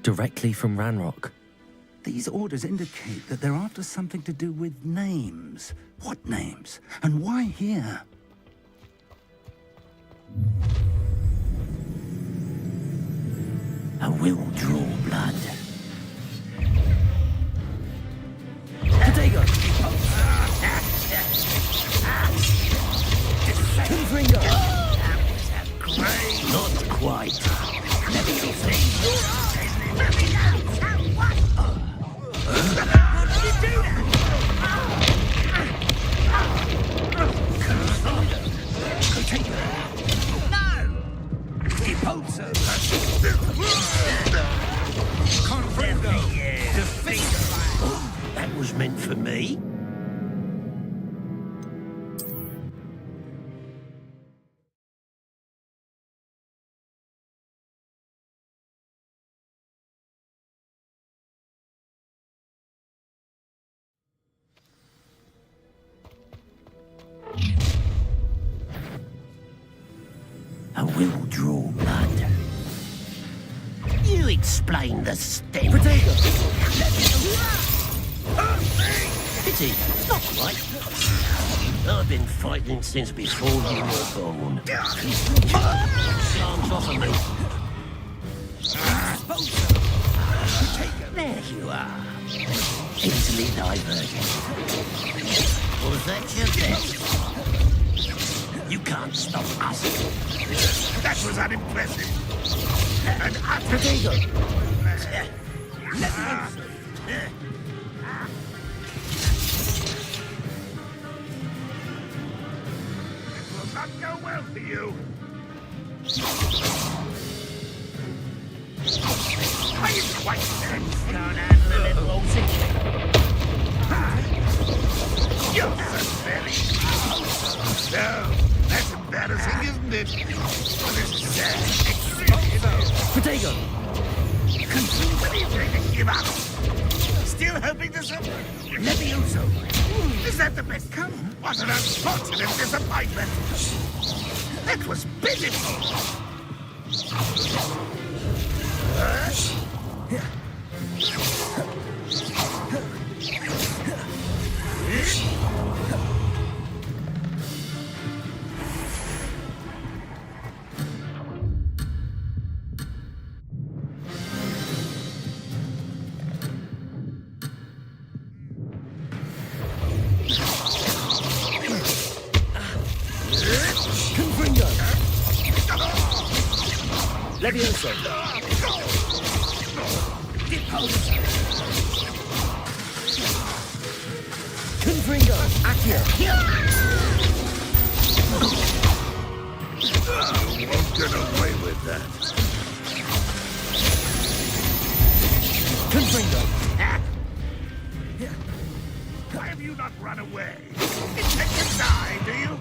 [SPEAKER 1] Directly from Ranrock.
[SPEAKER 11] These orders indicate that they're after something to do with names. What names? And why here? I will draw blood.
[SPEAKER 1] Protego! Confringo!
[SPEAKER 11] Not quite.
[SPEAKER 15] Let me
[SPEAKER 11] That was meant for me. I will draw blood. You explain the stem.
[SPEAKER 1] Protego!
[SPEAKER 11] Pity, not quite. I've been fighting since before you were born. Arms off of me. There you are. Easily diverted. Was that your best? You can't stop us.
[SPEAKER 14] That was unimpressive. And utter...
[SPEAKER 1] Protego!
[SPEAKER 14] It will not go well for you. Are you quite dead?
[SPEAKER 15] can't handle a little old
[SPEAKER 14] You're so silly. No, that's embarrassing, isn't This is sad.
[SPEAKER 1] Potato!
[SPEAKER 14] Completely give up. Still hoping to suffer. Levioso. Is that the best? Come. What an unfortunate disappointment. That was pitiful.
[SPEAKER 1] Levioso! Confringo! Accio!
[SPEAKER 14] You won't get away with that.
[SPEAKER 1] Confringo!
[SPEAKER 14] Why have you not run away? Intend to die, do you?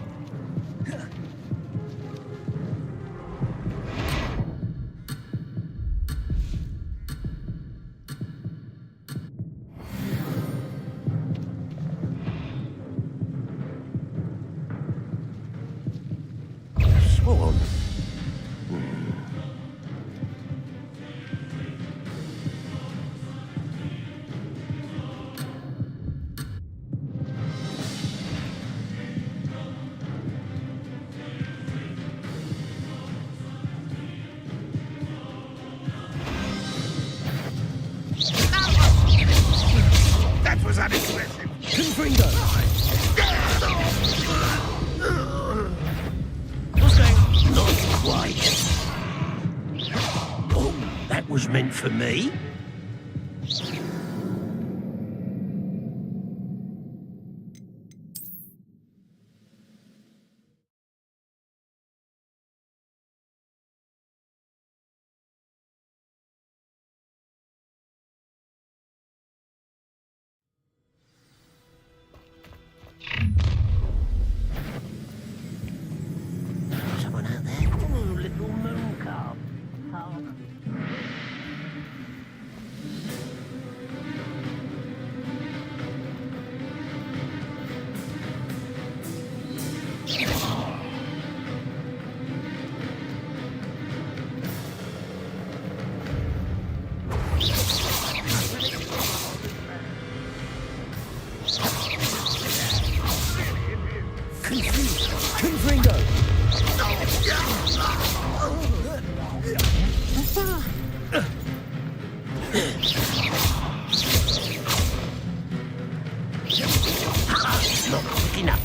[SPEAKER 3] Swan.
[SPEAKER 14] That was unimpressive.
[SPEAKER 1] Confringo!
[SPEAKER 3] Not quite. Oh, that was meant for me?
[SPEAKER 7] Someone out there? Oh, little moon calf.
[SPEAKER 1] Confringo!
[SPEAKER 3] Not quick enough.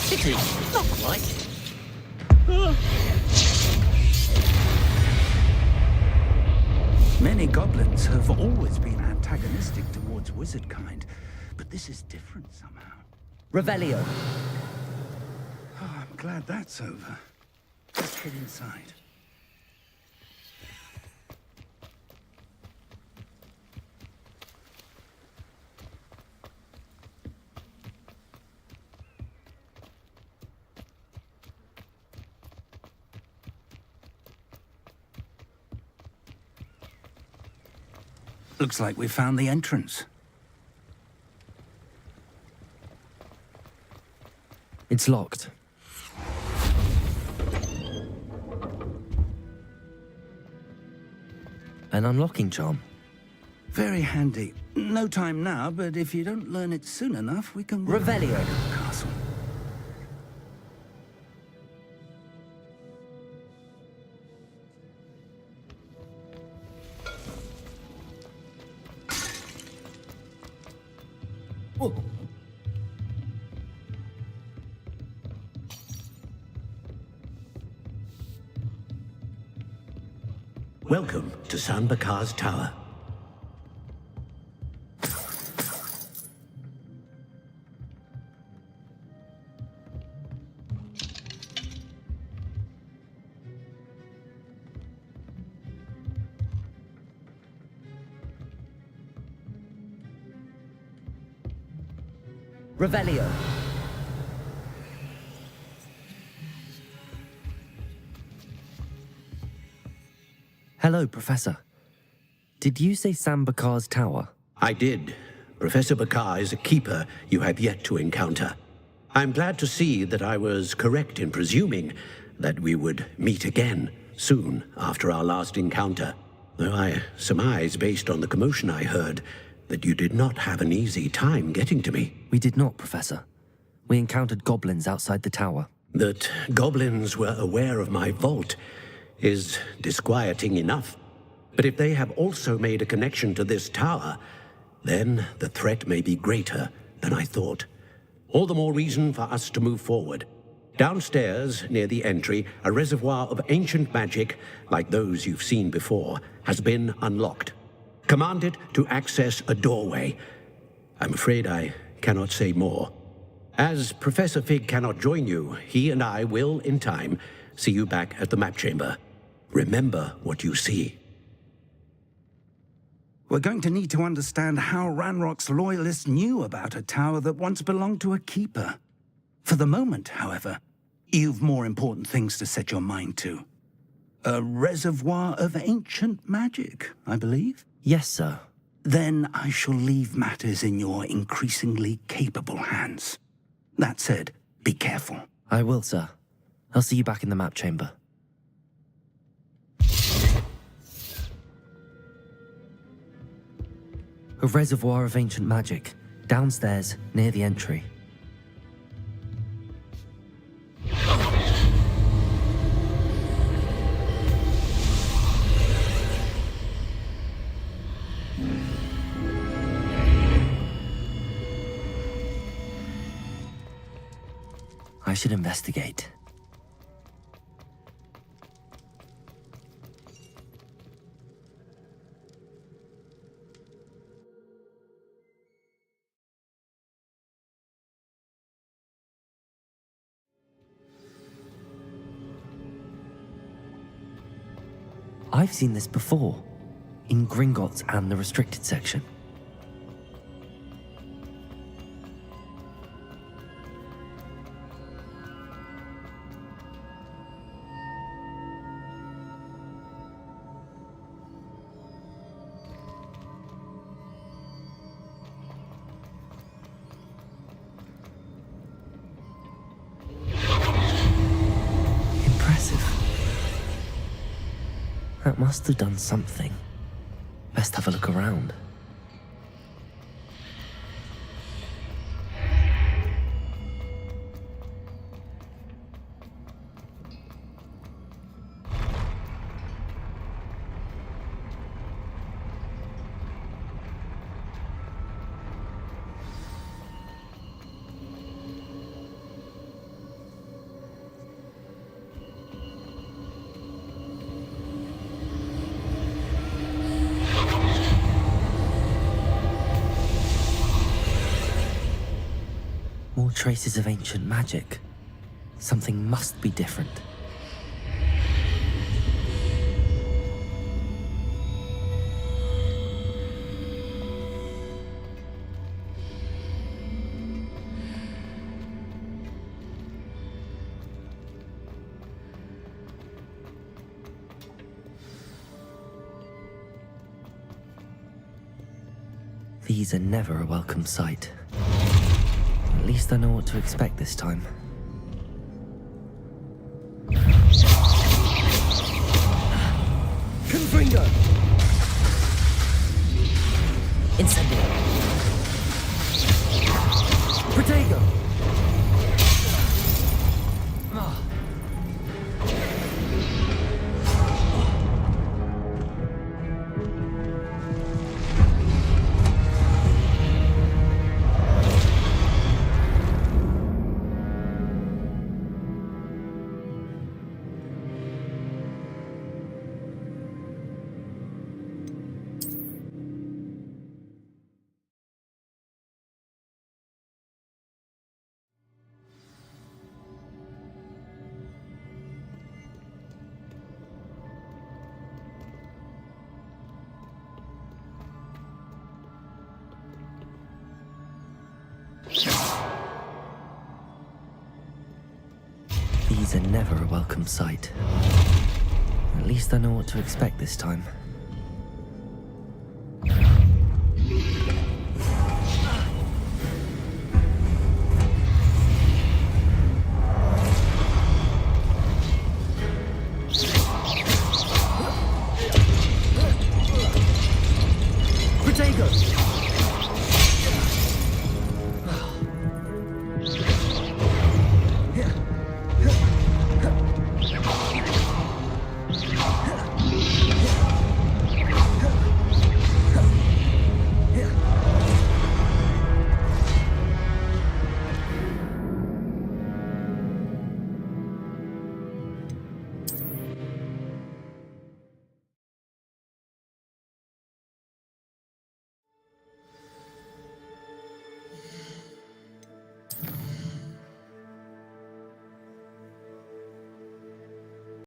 [SPEAKER 3] Pity, not quite.
[SPEAKER 11] Many goblins have always been antagonistic towards wizard kind, but this is different somehow.
[SPEAKER 1] Revelio!
[SPEAKER 11] Oh, I'm glad that's over. Let's head inside. Looks like we found the entrance.
[SPEAKER 1] It's locked. An unlocking charm.
[SPEAKER 11] Very handy. No time now, but if you don't learn it soon enough, we can...
[SPEAKER 1] Revelio.
[SPEAKER 11] Castle.
[SPEAKER 1] Oh.
[SPEAKER 3] Welcome to San Bakar's Tower.
[SPEAKER 1] Revelio. Hello, Professor. Did you say Sam Bakar's tower?
[SPEAKER 3] I did. Professor Bakar is a keeper you have yet to encounter. I'm glad to see that I was correct in presuming that we would meet again soon after our last encounter. Though I surmise, based on the commotion I heard, that you did not have an easy time getting to me.
[SPEAKER 1] We did not, Professor. We encountered goblins outside the tower.
[SPEAKER 3] That goblins were aware of my vault is disquieting enough. But if they have also made a connection to this tower, then the threat may be greater than I thought. All the more reason for us to move forward. Downstairs, near the entry, a reservoir of ancient magic, like those you've seen before, has been unlocked. Command it to access a doorway. I'm afraid I cannot say more. As Professor Fig cannot join you, he and I will, in time, see you back at the map chamber. Remember what you see.
[SPEAKER 11] We're going to need to understand how Ranrock's loyalists knew about a tower that once belonged to a keeper. For the moment, however, you've more important things to set your mind to. A reservoir of ancient magic, I believe?
[SPEAKER 1] Yes, sir.
[SPEAKER 11] Then I shall leave matters in your increasingly capable hands. That said, be careful.
[SPEAKER 1] I will, sir. I'll see you back in the map chamber. A reservoir of ancient magic, downstairs, near the entry. I should investigate. I've seen this before, in Gringotts and the restricted section. That must have done something. Best have a look around. More traces of ancient magic. Something must be different. These are never a welcome sight. At least I know what to expect this time. Confringo! Incendio! Protego! Enemies are never a welcome sight. At least I know what to expect this time.